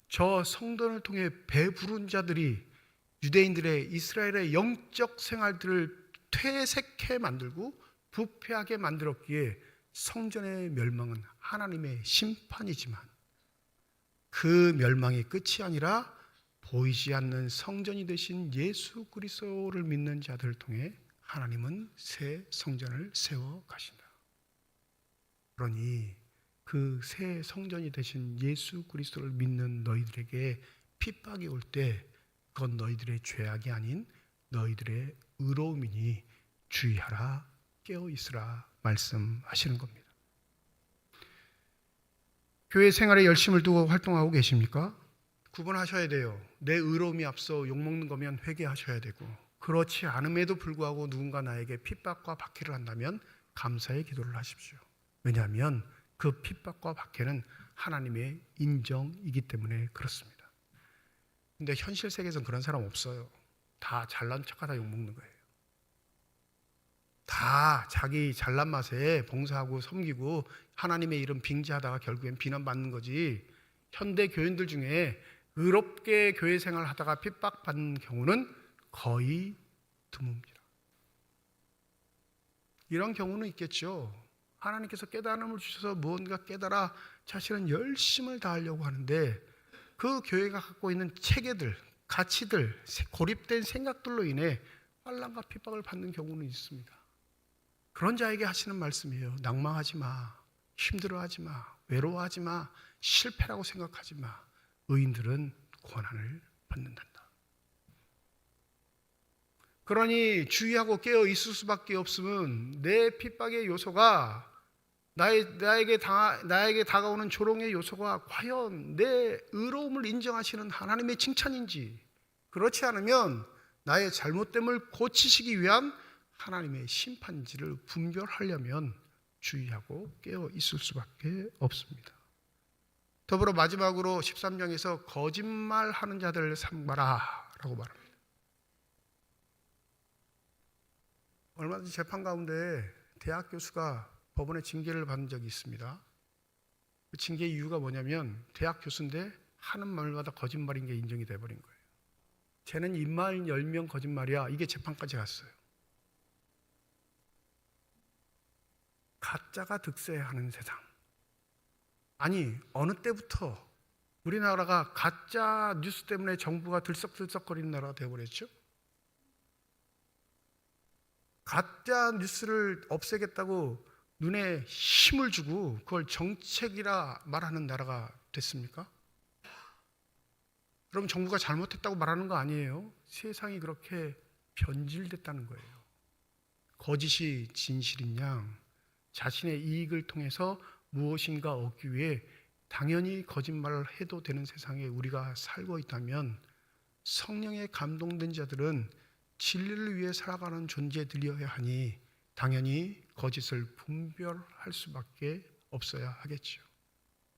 저 성전을 통해 배부른 자들이 유대인들의, 이스라엘의 영적 생활들을 퇴색해 만들고 부패하게 만들었기에 성전의 멸망은 하나님의 심판이지만 그 멸망이 끝이 아니라 보이지 않는 성전이 되신 예수 그리스도를 믿는 자들을 통해 하나님은 새 성전을 세워 가신다. 그러니 그 새 성전이 되신 예수 그리스도를 믿는 너희들에게 핍박이 올 때 그건 너희들의 죄악이 아닌 너희들의 의로움이니 주의하라, 깨어 있으라 말씀하시는 겁니다. 교회 생활에 열심을 두고 활동하고 계십니까? 구분하셔야 돼요. 내 의로움이 앞서 욕먹는 거면 회개하셔야 되고, 그렇지 않음에도 불구하고 누군가 나에게 핍박과 박해를 한다면 감사의 기도를 하십시오. 왜냐하면 그 핍박과 박해는 하나님의 인정이기 때문에 그렇습니다. 근데 현실 세계에서는 그런 사람 없어요. 다 잘난 척하다 욕먹는 거예요. 다 자기 잘난 맛에 봉사하고 섬기고 하나님의 이름 빙자하다가 결국엔 비난받는 거지. 현대 교인들 중에 의롭게 교회 생활을 하다가 핍박받는 경우는 거의 드뭅니다. 이런 경우는 있겠죠. 하나님께서 깨달음을 주셔서 무언가 깨달아 자신은 열심을 다하려고 하는데 그 교회가 갖고 있는 체계들, 가치들, 고립된 생각들로 인해 환난과 핍박을 받는 경우는 있습니다. 그런 자에게 하시는 말씀이에요. 낭망하지 마, 힘들어하지 마, 외로워하지 마, 실패라고 생각하지 마. 의인들은 고난을 받는단다. 그러니 주의하고 깨어 있을 수밖에 없음은 내 핍박의 요소가 나에게 다가오는 조롱의 요소가 과연 내 의로움을 인정하시는 하나님의 칭찬인지, 그렇지 않으면 나의 잘못됨을 고치시기 위한 하나님의 심판인지를 분별하려면 주의하고 깨어 있을 수밖에 없습니다. 더불어 마지막으로 13장에서 거짓말하는 자들을 삼가라 라고 말합니다. 얼마 전 재판 가운데 대학 교수가 법원에 징계를 받은 적이 있습니다. 그 징계 이유가 뭐냐면 대학 교수인데 하는 말마다 거짓말인 게 인정이 돼버린 거예요. 쟤는 입만 열면 거짓말이야. 이게 재판까지 갔어요. 가짜가 득세하는 세상. 아니, 어느 때부터 우리나라가 가짜 뉴스 때문에 정부가 들썩들썩거리는 나라가 되어버렸죠? 가짜 뉴스를 없애겠다고 눈에 힘을 주고 그걸 정책이라 말하는 나라가 됐습니까? 그럼 정부가 잘못했다고 말하는 거 아니에요. 세상이 그렇게 변질됐다는 거예요. 거짓이 진실인 양 자신의 이익을 통해서 무엇인가 얻기 위해 당연히 거짓말을 해도 되는 세상에 우리가 살고 있다면 성령에 감동된 자들은 진리를 위해 살아가는 존재들이어야 하니 당연히 거짓을 분별할 수밖에 없어야 하겠죠.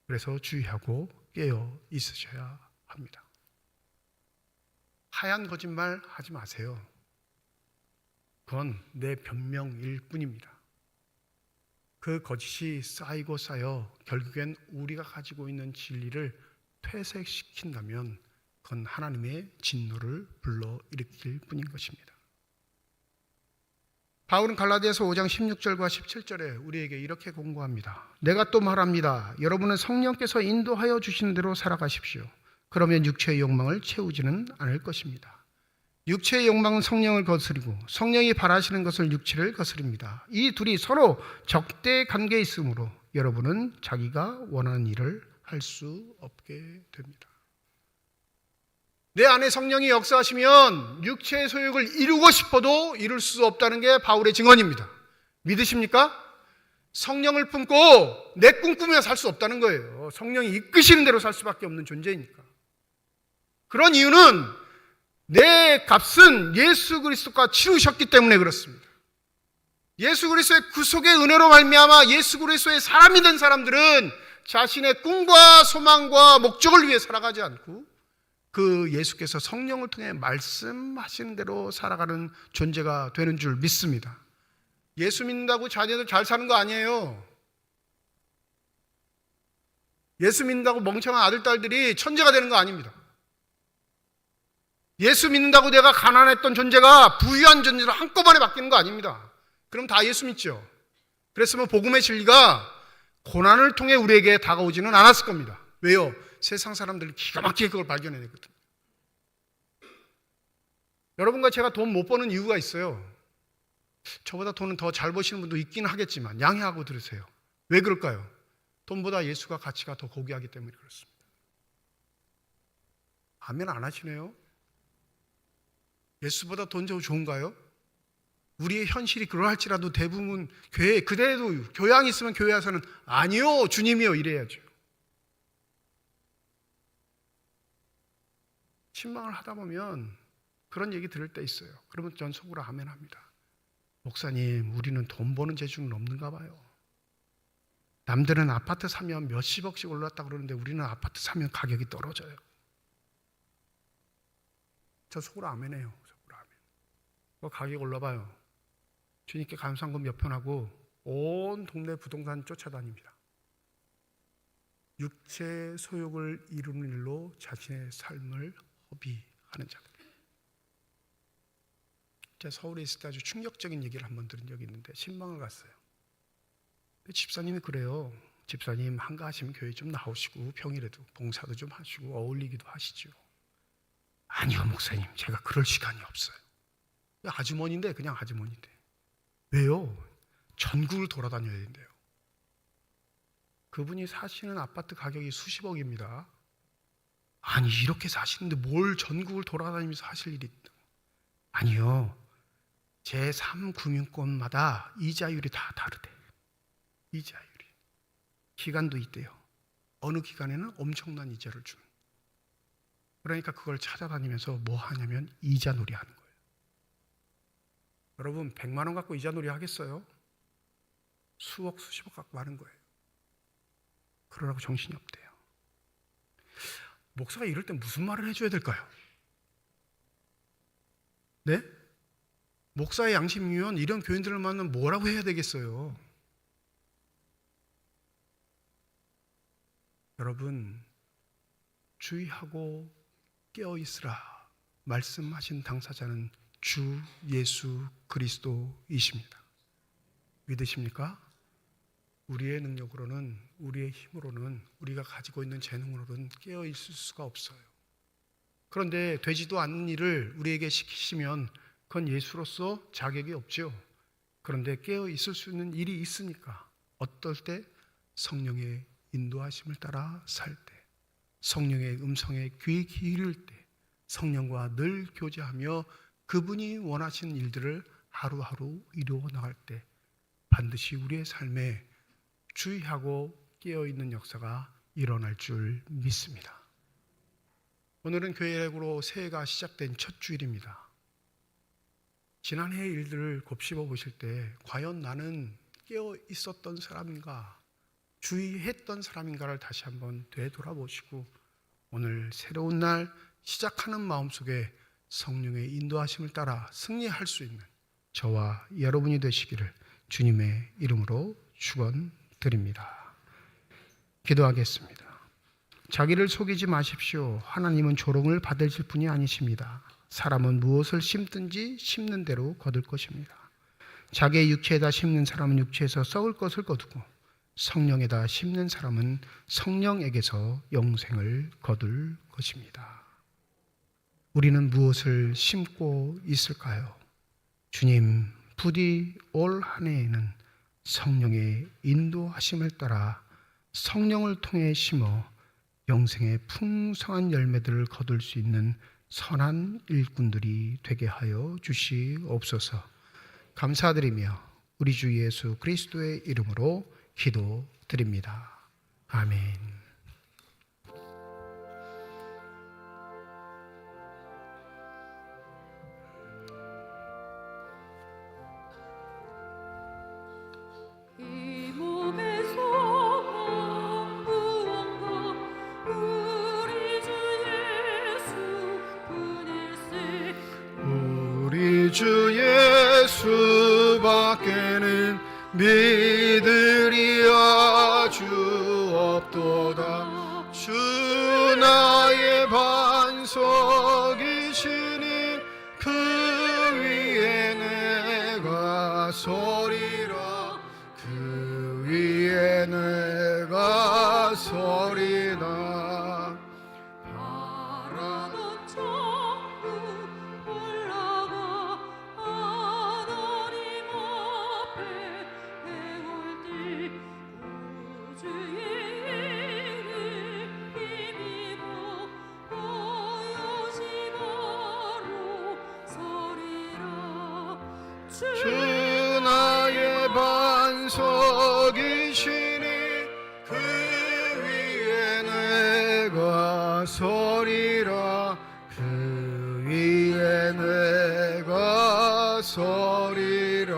그래서 주의하고 깨어 있으셔야 합니다. 하얀 거짓말 하지 마세요. 그건 내 변명일 뿐입니다. 그 거짓이 쌓이고 쌓여 결국엔 우리가 가지고 있는 진리를 퇴색시킨다면 그건 하나님의 진노를 불러일으킬 뿐인 것입니다. 바울은 갈라디아서 5장 16절과 17절에 우리에게 이렇게 공고합니다. 내가 또 말합니다. 여러분은 성령께서 인도하여 주시는 대로 살아가십시오. 그러면 육체의 욕망을 채우지는 않을 것입니다. 육체의 욕망은 성령을 거스리고 성령이 바라시는 것을 육체를 거스립니다. 이 둘이 서로 적대 관계에 있으므로 여러분은 자기가 원하는 일을 할 수 없게 됩니다. 내 안에 성령이 역사하시면 육체의 소욕을 이루고 싶어도 이룰 수 없다는 게 바울의 증언입니다. 믿으십니까? 성령을 품고 내 꿈꾸며 살 수 없다는 거예요. 성령이 이끄시는 대로 살 수밖에 없는 존재이니까. 그런 이유는 내 값은 예수 그리스도가 치르셨기 때문에 그렇습니다. 예수 그리스도의 구속의 은혜로 말미암아 예수 그리스도의 사람이 된 사람들은 자신의 꿈과 소망과 목적을 위해 살아가지 않고 그 예수께서 성령을 통해 말씀하시는 대로 살아가는 존재가 되는 줄 믿습니다. 예수 믿는다고 자녀들 잘 사는 거 아니에요. 예수 믿는다고 멍청한 아들, 딸들이 천재가 되는 거 아닙니다. 예수 믿는다고 내가 가난했던 존재가 부유한 존재로 한꺼번에 바뀌는 거 아닙니다. 그럼 다 예수 믿죠. 그랬으면 복음의 진리가 고난을 통해 우리에게 다가오지는 않았을 겁니다. 왜요? 세상 사람들이 기가 막히게 그걸 발견해내거든요. 여러분과 제가 돈 못 버는 이유가 있어요. 저보다 돈은 더 잘 버시는 분도 있긴 하겠지만 양해하고 들으세요. 왜 그럴까요? 돈보다 예수가 가치가 더 고귀하기 때문에 그렇습니다. 아멘 안 하시네요. 예수보다 돈 더 좋은가요? 우리의 현실이 그러할지라도 대부분 교회 그대로 교양이 있으면 교회 와서는 아니요 주님이요 이래야죠. 신방을 하다 보면 그런 얘기 들을 때 있어요. 그러면 전 속으로 아멘 합니다. 목사님, 우리는 돈 버는 재주는 없는가 봐요. 남들은 아파트 사면 몇십억씩 올랐다 그러는데 우리는 아파트 사면 가격이 떨어져요. 저 속으로 아멘해요. 속으로 아멘. 뭐 가격 올라봐요. 주님께 감사한금 몇 편 하고 온 동네 부동산 쫓아다닙니다. 육체 소욕을 이루는 일로 자신의 삶을 허비하는 자들. 제가 서울에 있을 때 아주 충격적인 얘기를 한번 들은 적이 있는데 신방을 갔어요. 집사님이 그래요. 집사님 한가하시면 교회 좀 나오시고 평일에도 봉사도 좀 하시고 어울리기도 하시죠. 아니요 목사님, 제가 그럴 시간이 없어요. 아주머니인데 그냥 아주머니인데. 왜요? 전국을 돌아다녀야 된대요. 그분이 사시는 아파트 가격이 수십억입니다. 아니 이렇게 사시는데 뭘 전국을 돌아다니면서 하실 일이 있다. 아니요, 제3금융권마다 이자율이 다 다르대. 이자율이 기간도 있대요. 어느 기간에는 엄청난 이자를 주는. 그러니까 그걸 찾아다니면서 뭐 하냐면 이자놀이 하는 거예요. 여러분 100만 원 갖고 이자놀이 하겠어요? 수억 수십억 갖고 하는 거예요. 그러라고 정신이 없대요. 목사가 이럴 때 무슨 말을 해줘야 될까요? 네? 목사의 양심이면 이런 교인들을 만나면 뭐라고 해야 되겠어요? 여러분, 주의하고 깨어있으라 말씀하신 당사자는 주 예수 그리스도이십니다. 믿으십니까? 우리의 능력으로는, 우리의 힘으로는, 우리가 가지고 있는 재능으로는 깨어있을 수가 없어요. 그런데 되지도 않는 일을 우리에게 시키시면 그건 예수로서 자격이 없죠. 그런데 깨어있을 수 있는 일이 있으니까 어떨 때? 성령의 인도하심을 따라 살 때, 성령의 음성에 귀 기울일 때, 성령과 늘 교제하며 그분이 원하시는 일들을 하루하루 이루어 나갈 때 반드시 우리의 삶에 주의하고 깨어있는 역사가 일어날 줄 믿습니다. 오늘은 교회로 새해가 시작된 첫 주일입니다. 지난해의 일들을 곱씹어 보실 때 과연 나는 깨어 있었던 사람인가, 주의했던 사람인가를 다시 한번 되돌아보시고 오늘 새로운 날 시작하는 마음속에 성령의 인도하심을 따라 승리할 수 있는 저와 여러분이 되시기를 주님의 이름으로 축원드립니다. 기도하겠습니다. 자기를 속이지 마십시오. 하나님은 조롱을 받으실 분이 아니십니다. 사람은 무엇을 심든지 심는 대로 거둘 것입니다. 자기의 육체에다 심는 사람은 육체에서 썩을 것을 거두고 성령에다 심는 사람은 성령에게서 영생을 거둘 것입니다. 우리는 무엇을 심고 있을까요? 주님, 부디 올 한 해에는 성령의 인도하심을 따라 성령을 통해 심어 영생의 풍성한 열매들을 거둘 수 있는 선한 일꾼들이 되게 하여 주시옵소서. 감사드리며 우리 주 예수 그리스도의 이름으로 기도드립니다. 아멘. 이 몸에서 구원과 우리 주 예수 분일세. 우리 주 예수밖에는 믿으리야 주 없도다. 주 나의 반석이시니 그 위에 내가 서리라. 그 위에 내가 서리라. 바라던 천국 올라가 하나님 앞에 행할 때 구주의 이름 힘입어 보여지바로 서리라. 주 나의 반석이시니 그 위에 내가 서리라. 그 서리라.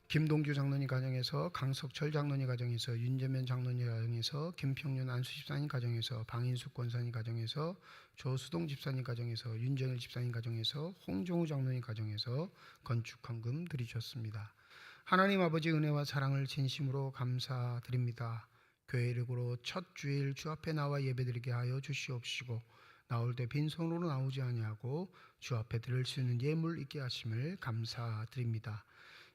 김동규 장로님 가정에서, 강석철 장로님 가정에서, 윤재면 장로님 가정에서, 김평윤 안수 집사님 가정에서, 방인숙 권사님 가정에서, 조수동 집사님 가정에서, 윤정일 집사님 가정에서, 홍종우 장로님 가정에서 건축 헌금 드리셨습니다. 하나님 아버지 은혜와 사랑을 진심으로 감사드립니다. 교회 이름으로 첫 주일 주 앞에 나와 예배드리게 하여 주시옵시고, 나올 때 빈손으로 나오지 아니하고 주 앞에 드릴 수 있는 예물 있게 하심을 감사드립니다.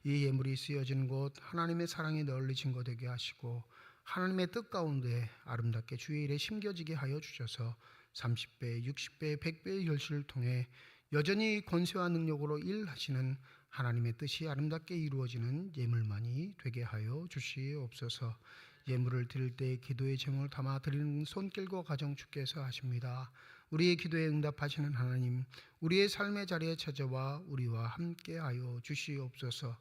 이 예물이 쓰여지는 곳 하나님의 사랑이 널리진 곳 되게 하시고, 하나님의 뜻 가운데 아름답게 주의 일에 심겨지게 하여 주셔서 30배, 60배, 100배의 결실을 통해 여전히 권세와 능력으로 일하시는 하나님의 뜻이 아름답게 이루어지는 예물만이 되게 하여 주시옵소서. 예물을 드릴 때 기도의 제목을 담아 드리는 손길과 가정 주께서 하십니다. 우리의 기도에 응답하시는 하나님, 우리의 삶의 자리에 찾아와 우리와 함께하여 주시옵소서.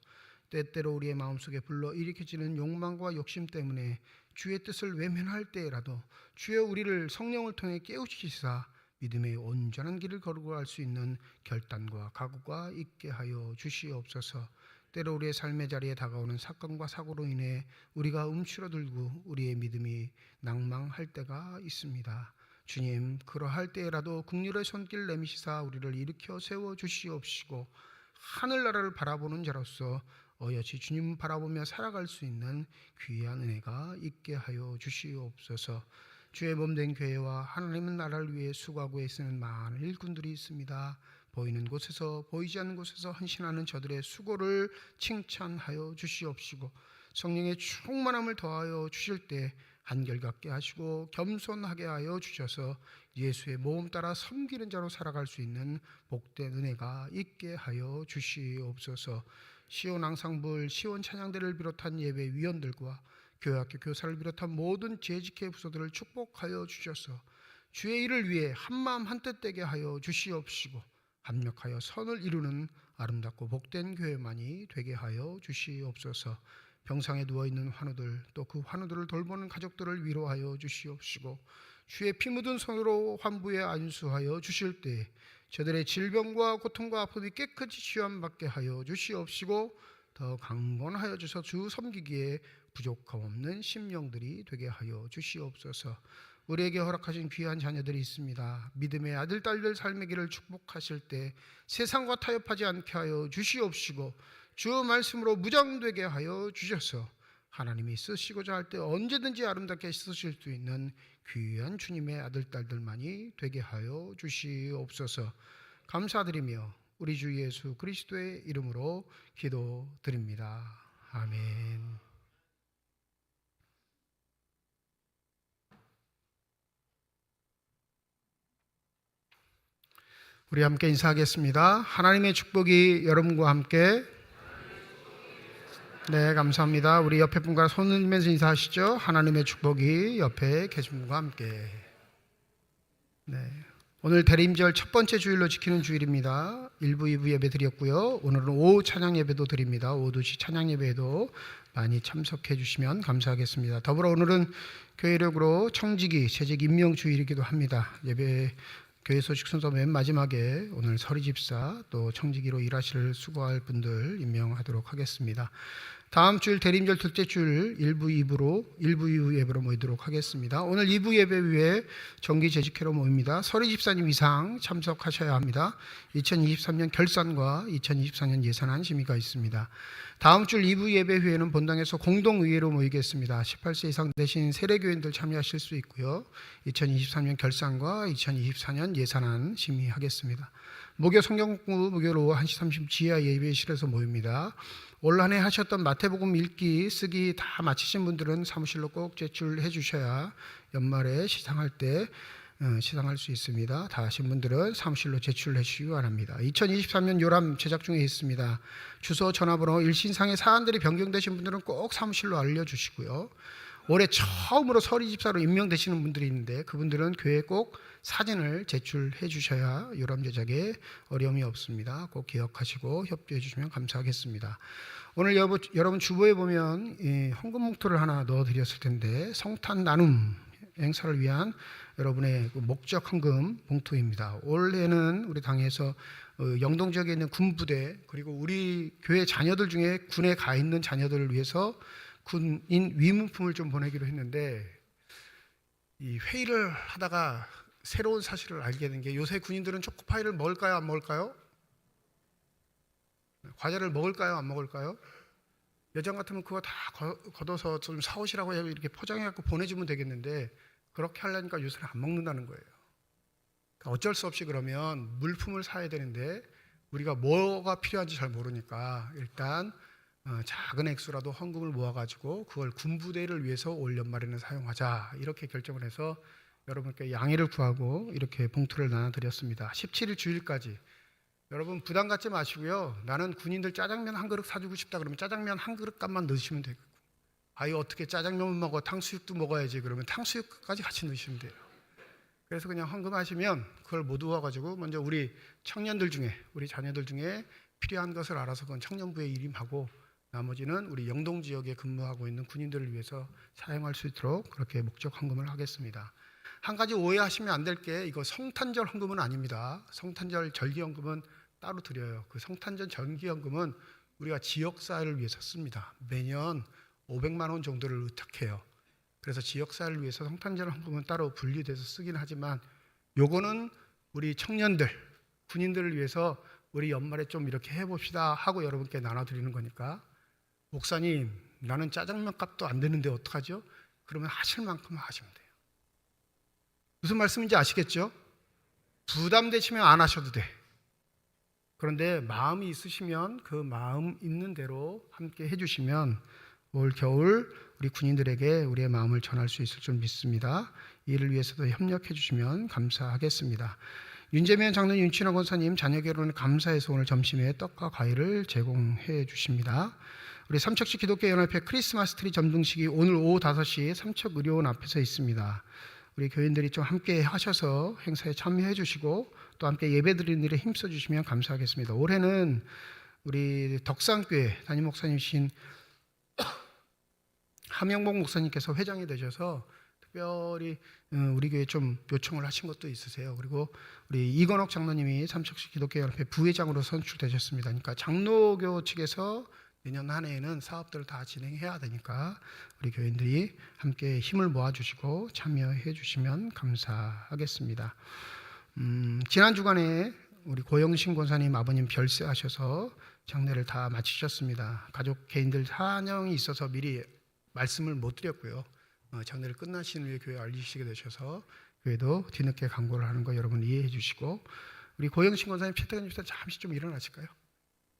때때로 우리의 마음속에 불러 일으켜지는 욕망과 욕심 때문에 주의 뜻을 외면할 때라도 주여 우리를 성령을 통해 깨우치시사 믿음의 온전한 길을 걸어갈 수 있는 결단과 각오가 있게 하여 주시옵소서. 때로 우리의 삶의 자리에 다가오는 사건과 사고로 인해 우리가 움츠러들고 우리의 믿음이 낭망할 때가 있습니다. 주님, 그러할 때라도 긍휼의 손길 내미시사 우리를 일으켜 세워 주시옵시고, 하늘나라를 바라보는 자로서 어여지 주님 바라보며 살아갈 수 있는 귀한 은혜가 있게 하여 주시옵소서. 주의 몸된 교회와 하나님의 나라를 위해 수고하고 애쓰는 많은 일꾼들이 있습니다. 보이는 곳에서 보이지 않는 곳에서 헌신하는 저들의 수고를 칭찬하여 주시옵시고, 성령의 충만함을 더하여 주실 때 한결같게 하시고 겸손하게 하여 주셔서 예수의 모험 따라 섬기는 자로 살아갈 수 있는 복된 은혜가 있게 하여 주시옵소서. 시온 앙상블, 시온 찬양대를 비롯한 예배 위원들과 교회학교 교사를 비롯한 모든 재직회 부서들을 축복하여 주셔서 주의 일을 위해 한마음 한뜻 되게 하여 주시옵시고, 합력하여 선을 이루는 아름답고 복된 교회만이 되게 하여 주시옵소서. 병상에 누워있는 환우들, 또 그 환우들을 돌보는 가족들을 위로하여 주시옵시고, 주의 피 묻은 손으로 환부에 안수하여 주실 때 저들의 질병과 고통과 아픔이 깨끗이 치유받게 하여 주시옵시고, 더 강건하여 주셔서 주 섬기기에 부족함 없는 심령들이 되게 하여 주시옵소서. 우리에게 허락하신 귀한 자녀들이 있습니다. 믿음의 아들 딸들 삶의 길을 축복하실 때 세상과 타협하지 않게 하여 주시옵시고, 주 말씀으로 무장되게 하여 주셔서 하나님이 쓰시고자 할 때 언제든지 아름답게 쓰실 수 있는 귀한 주님의 아들 딸들만이 되게 하여 주시옵소서. 감사드리며 우리 주 예수 그리스도의 이름으로 기도드립니다. 아멘. 우리 함께 인사하겠습니다. 하나님의 축복이 여러분과 함께. 네, 감사합니다. 우리 옆에 분과 손을 들면서 인사하시죠. 하나님의 축복이 옆에 계신 분과 함께. 네, 오늘 대림절 첫 번째 주일로 지키는 주일입니다. 1부, 2부 예배 드렸고요. 오늘은 오후 찬양 예배도 드립니다. 오후 2시 찬양 예배에도 많이 참석해 주시면 감사하겠습니다. 더불어 오늘은 교회 이력으로 청지기, 재직 임명 주일이기도 합니다. 예배 교회 소식 순서 맨 마지막에 오늘 서리 집사 또 청지기로 일하실 수고할 분들 임명하도록 하겠습니다. 다음 주일 대림절 둘째 주일 1부 2부 예배로 모이도록 하겠습니다. 오늘 2부 예배 위에 정기 재직회로 모입니다. 서리 집사님 이상 참석하셔야 합니다. 2023년 결산과 2024년 예산안 심의가 있습니다. 다음 주 2부 예배 후에는 본당에서 공동의회로 모이겠습니다. 18세 이상 되신 세례교인들 참여하실 수 있고요. 2023년 결산과 2024년 예산안 심의하겠습니다. 목요 성경공부 목요일 오후 1시 30분 지하 예배실에서 모입니다. 올 한 해 하셨던 마태복음 읽기, 쓰기 다 마치신 분들은 사무실로 꼭 제출해 주셔야 연말에 시상할 때 시상할 수 있습니다. 다 하신 분들은 사무실로 제출해 주시기 바랍니다. 2023년 요람 제작 중에 있습니다. 주소, 전화번호, 일신상의 사안들이 변경되신 분들은 꼭 사무실로 알려주시고요. 올해 처음으로 서리 집사로 임명되시는 분들이 있는데 그분들은 교회에 꼭 사진을 제출해 주셔야 요람 제작에 어려움이 없습니다. 꼭 기억하시고 협조해 주시면 감사하겠습니다. 오늘 여러분 주보에 보면 헌금 봉투를 하나 넣어드렸을 텐데 성탄 나눔 행사를 위한 여러분의 목적 헌금 봉투입니다. 올해는 우리 당에서 영동 지역에 있는 군부대 그리고 우리 교회 자녀들 중에 군에 가 있는 자녀들을 위해서 군인 위문품을 좀 보내기로 했는데 이 회의를 하다가 새로운 사실을 알게 된 게 요새 군인들은 초코파이를 먹을까요? 안 먹을까요? 과자를 먹을까요? 안 먹을까요? 예전 같으면 그거 다 걷어서 좀 사오시라고 이렇게 포장해갖고 보내주면 되겠는데 그렇게 하려니까 요새는 안 먹는다는 거예요. 그러니까 어쩔 수 없이 그러면 물품을 사야 되는데 우리가 뭐가 필요한지 잘 모르니까 일단 작은 액수라도 헌금을 모아가지고 그걸 군부대를 위해서 올 연말에는 사용하자 이렇게 결정을 해서 여러분께 양해를 구하고 이렇게 봉투를 나눠드렸습니다. 17일 주일까지 여러분 부담 갖지 마시고요. 나는 군인들 짜장면 한 그릇 사주고 싶다 그러면 짜장면 한 그릇 값만 넣으시면 되고 아유 어떻게 짜장면을 먹어 탕수육도 먹어야지 그러면 탕수육까지 같이 넣으시면 돼요. 그래서 그냥 헌금하시면 그걸 모두 모아가지고 먼저 우리 청년들 중에 우리 자녀들 중에 필요한 것을 알아서 그건 청년부에 일임하고 나머지는 우리 영동 지역에 근무하고 있는 군인들을 위해서 사용할 수 있도록 그렇게 목적 헌금을 하겠습니다. 한 가지 오해하시면 안 될 게 이거 성탄절 헌금은 아닙니다. 성탄절 절기헌금은 따로 드려요. 그 성탄절 절기헌금은 우리가 지역사회를 위해서 씁니다. 매년 500만 원 정도를 의탁해요. 그래서 지역사회를 위해서 성탄절 헌금은 따로 분리돼서 쓰긴 하지만 요거는 우리 청년들, 군인들을 위해서 우리 연말에 좀 이렇게 해봅시다 하고 여러분께 나눠드리는 거니까 목사님 나는 짜장면 값도 안 되는데 어떡하죠? 그러면 하실 만큼 하시면 돼요. 무슨 말씀인지 아시겠죠? 부담되시면 안 하셔도 돼. 그런데 마음이 있으시면 그 마음 있는 대로 함께 해주시면 올 겨울 우리 군인들에게 우리의 마음을 전할 수 있을 줄 믿습니다. 이를 위해서도 협력해 주시면 감사하겠습니다. 윤재면 장로님, 윤춘호 권사님 자녀 결혼을 감사해서 오늘 점심에 떡과 과일을 제공해 주십니다. 우리 삼척시 기독교연합회 크리스마스 트리 점등식이 오늘 오후 5시 삼척의료원 앞에서 있습니다. 우리 교인들이 좀 함께 하셔서 행사에 참여해 주시고 또 함께 예배드리는 일에 힘써 주시면 감사하겠습니다. 올해는 우리 덕산교회 담임 목사님이신 함영복 목사님께서 회장이 되셔서 특별히 우리 교회에 좀 요청을 하신 것도 있으세요. 그리고 우리 이건옥 장로님이 삼척시 기독교연합회 부회장으로 선출되셨습니다. 그러니까 장로교 측에서 내년 한 해에는 사업들을 다 진행해야 되니까 우리 교인들이 함께 힘을 모아주시고 참여해 주시면 감사하겠습니다. 지난 주간에 우리 고영신 권사님 아버님 별세하셔서 장례를 다 마치셨습니다. 가족 개인들 사정이 있어서 미리 말씀을 못 드렸고요. 장례를 끝나신 후에 교회에 알리시게 되셔서 교회도 뒤늦게 강구를 하는 거 여러분 이해해 주시고 우리 고영신 권사님 최태근 집사 잠시 좀 일어나실까요?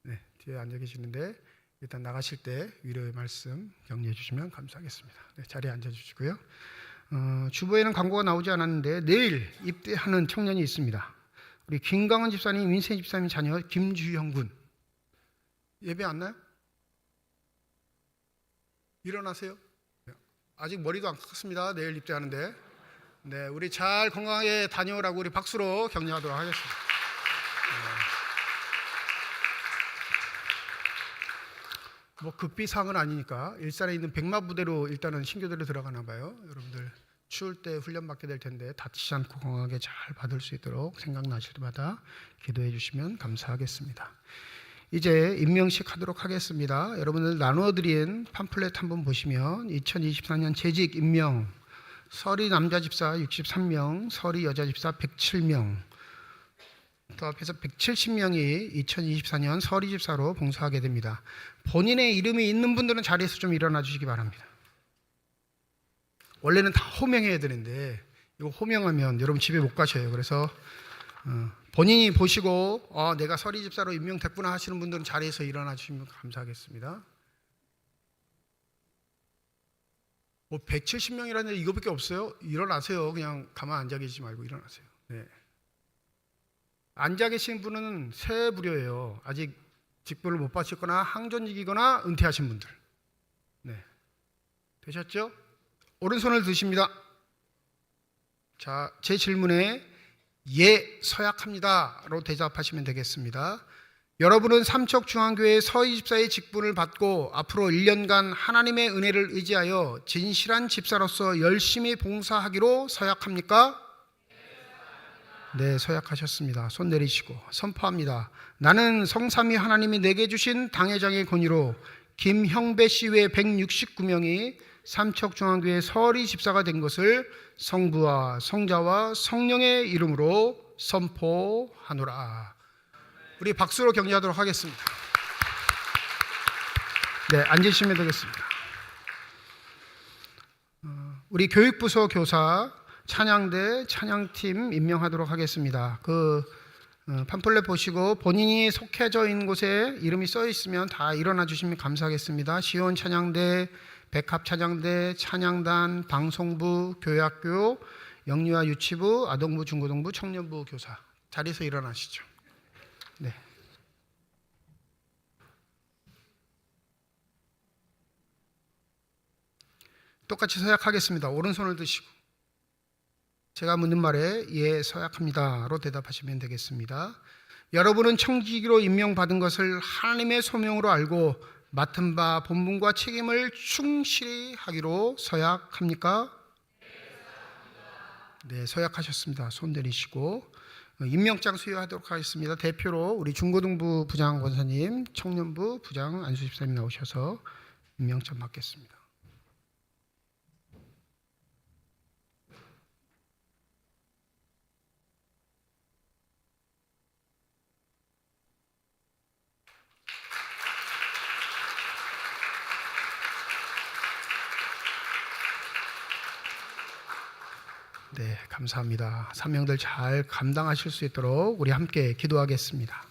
네, 뒤에 앉아 계시는데 일단 나가실 때 위로의 말씀 격려해 주시면 감사하겠습니다. 네, 자리에 앉아 주시고요. 주보에는 광고가 나오지 않았는데 내일 입대하는 청년이 있습니다. 우리 김강은 집사님, 민세 집사님 자녀 김주영 군 예배 안 나요? 일어나세요. 아직 머리도 안 깎았습니다. 내일 입대하는데 네, 우리 잘 건강하게 다녀오라고 우리 박수로 격려하도록 하겠습니다. 뭐 급비상은 아니니까 일산에 있는 백마부대로 일단은 신교대로 들어가나 봐요. 여러분들 추울 때 훈련 받게 될 텐데 다치지 않고 건강하게 잘 받을 수 있도록 생각나실 때마다 기도해 주시면 감사하겠습니다. 이제 임명식 하도록 하겠습니다. 여러분들 나누어드린 팜플렛 한번 보시면 2024년 재직 임명 서리 남자 집사 63명, 서리 여자 집사 107명, 또 앞에서 170명이 2024년 서리 집사로 봉사하게 됩니다. 본인의 이름이 있는 분들은 자리에서 좀 일어나 주시기 바랍니다. 원래는 다 호명해야 되는데 이거 호명하면 여러분 집에 못 가셔요. 그래서 본인이 보시고 내가 서리 집사로 임명됐구나 하시는 분들은 자리에서 일어나 주시면 감사하겠습니다. 뭐 170명이라는 이거밖에 없어요. 일어나세요. 그냥 가만 앉아 계시지 말고 일어나세요. 네. 앉아 계신 분은 세 부류예요. 아직 직분을 못 받으셨거나 항존직이거나 은퇴하신 분들. 네. 되셨죠? 오른손을 드십니다. 자, 제 질문에 예, 서약합니다로 대답하시면 되겠습니다. 여러분은 삼척중앙교회 서희 집사의 직분을 받고 앞으로 1년간 하나님의 은혜를 의지하여 진실한 집사로서 열심히 봉사하기로 서약합니까? 네, 서약하셨습니다. 손 내리시고 선포합니다. 나는 성삼위 하나님이 내게 주신 당회장의 권위로 김형배 씨 외 169명이 삼척중앙교회 서리 집사가 된 것을 성부와 성자와 성령의 이름으로 선포하노라. 우리 박수로 격려하도록 하겠습니다. 네, 앉으시면 되겠습니다. 우리 교육부서 교사 찬양대 찬양팀 임명하도록 하겠습니다. 팜플렛 보시고 본인이 속해져 있는 곳에 이름이 써 있으면 다 일어나 주시면 감사하겠습니다. 시온 찬양대, 백합 찬양대, 찬양단, 방송부, 교회학교, 영유아 유치부, 아동부, 중고등부, 청년부 교사 자리에서 일어나시죠. 네. 똑같이 서약하겠습니다. 오른손을 드시고 제가 묻는 말에 예 서약합니다로 대답하시면 되겠습니다. 여러분은 청지기로 임명받은 것을 하나님의 소명으로 알고 맡은 바 본분과 책임을 충실히 하기로 서약합니까? 네, 서약하셨습니다. 손 내리시고 임명장 수여하도록 하겠습니다. 대표로 우리 중고등부 부장 권사님, 청년부 부장 안수 집사님 나오셔서 임명장 받겠습니다. 네, 감사합니다. 사명들 잘 감당하실 수 있도록 우리 함께 기도하겠습니다.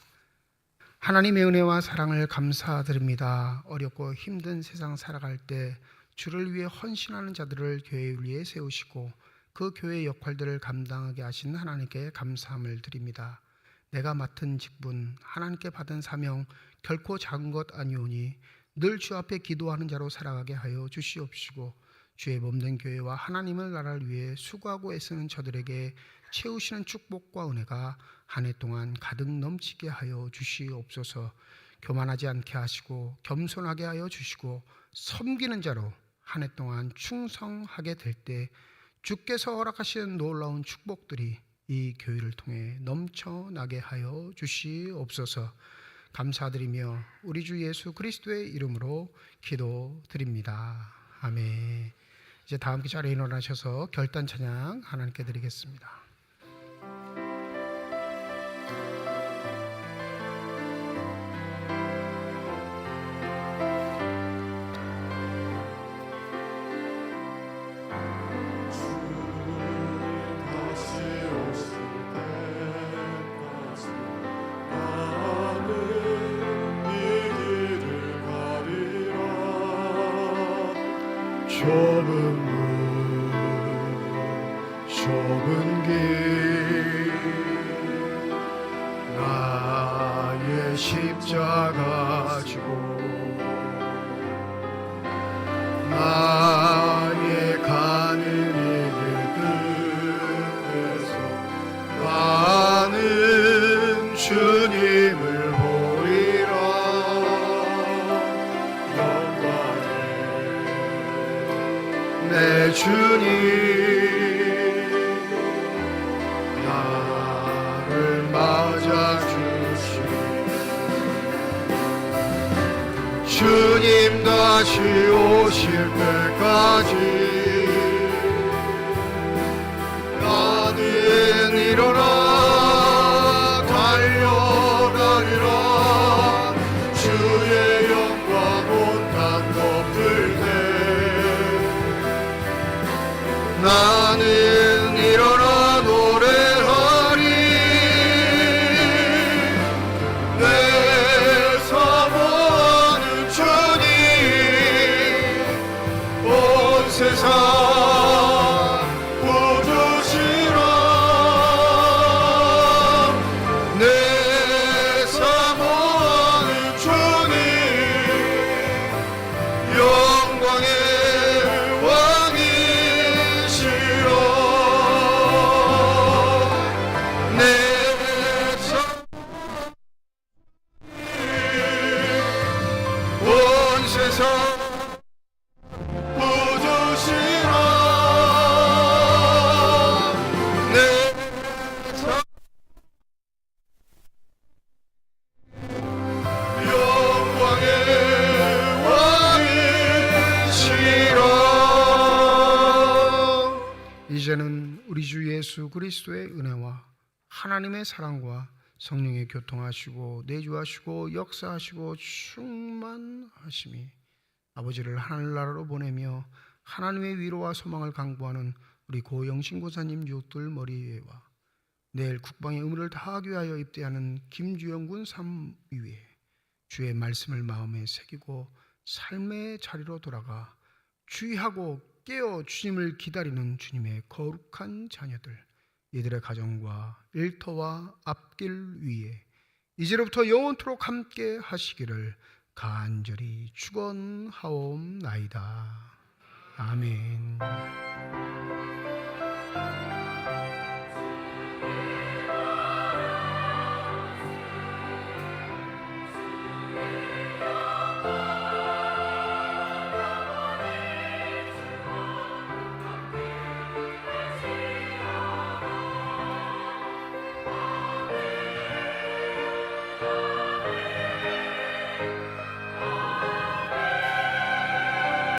하나님의 은혜와 사랑을 감사드립니다. 어렵고 힘든 세상 살아갈 때 주를 위해 헌신하는 자들을 교회 위에 세우시고 그 교회의 역할들을 감당하게 하신 하나님께 감사함을 드립니다. 내가 맡은 직분, 하나님께 받은 사명 결코 작은 것 아니오니 늘 주 앞에 기도하는 자로 살아가게 하여 주시옵시고 주의 몸된 교회와 하나님의 나라를 위해 수고하고 애쓰는 저들에게 채우시는 축복과 은혜가 한 해 동안 가득 넘치게 하여 주시옵소서. 교만하지 않게 하시고 겸손하게 하여 주시고 섬기는 자로 한 해 동안 충성하게 될 때 주께서 허락하시는 놀라운 축복들이 이 교회를 통해 넘쳐나게 하여 주시옵소서. 감사드리며 우리 주 예수 그리스도의 이름으로 기도드립니다. 아멘. 이제 다 함께 자리에 일어나셔서 결단 찬양 하나님께 드리겠습니다. 좁은 문, 좁은 길, 나의 십자가 지고 나의 가는 이 길 끝에서 나는 주님을 보리라. 내 주님 나를 맞아주시 주님 다시 오실 때까지 나는 일어나 달려가리라. 주의 영광 온탄 덮을 때 나는 일어나 노래하리. 내 사모하는 주님 온 세상 구주시라. 내 사모하는 주님 영광의 이제는 우리 주 예수 그리스도의 은혜와 하나님의 사랑과 성령의 교통하시고 내주하시고 역사하시고 충만하심이 아버지를 하늘나라로 보내며 하나님의 위로와 소망을 강구하는 우리 고영신 고사님 육들 머리 위에와 내일 국방의 의무를 다하기 위하여 입대하는 김주영 군 삼위에 주의 말씀을 마음에 새기고 삶의 자리로 돌아가 주의하고 깨어 주님을 기다리는 주님의 거룩한 자녀들, 이들의 가정과 일터와 앞길 위에 이제로부터 영원토록 함께 하시기를 간절히 축원하옵나이다. 아멘.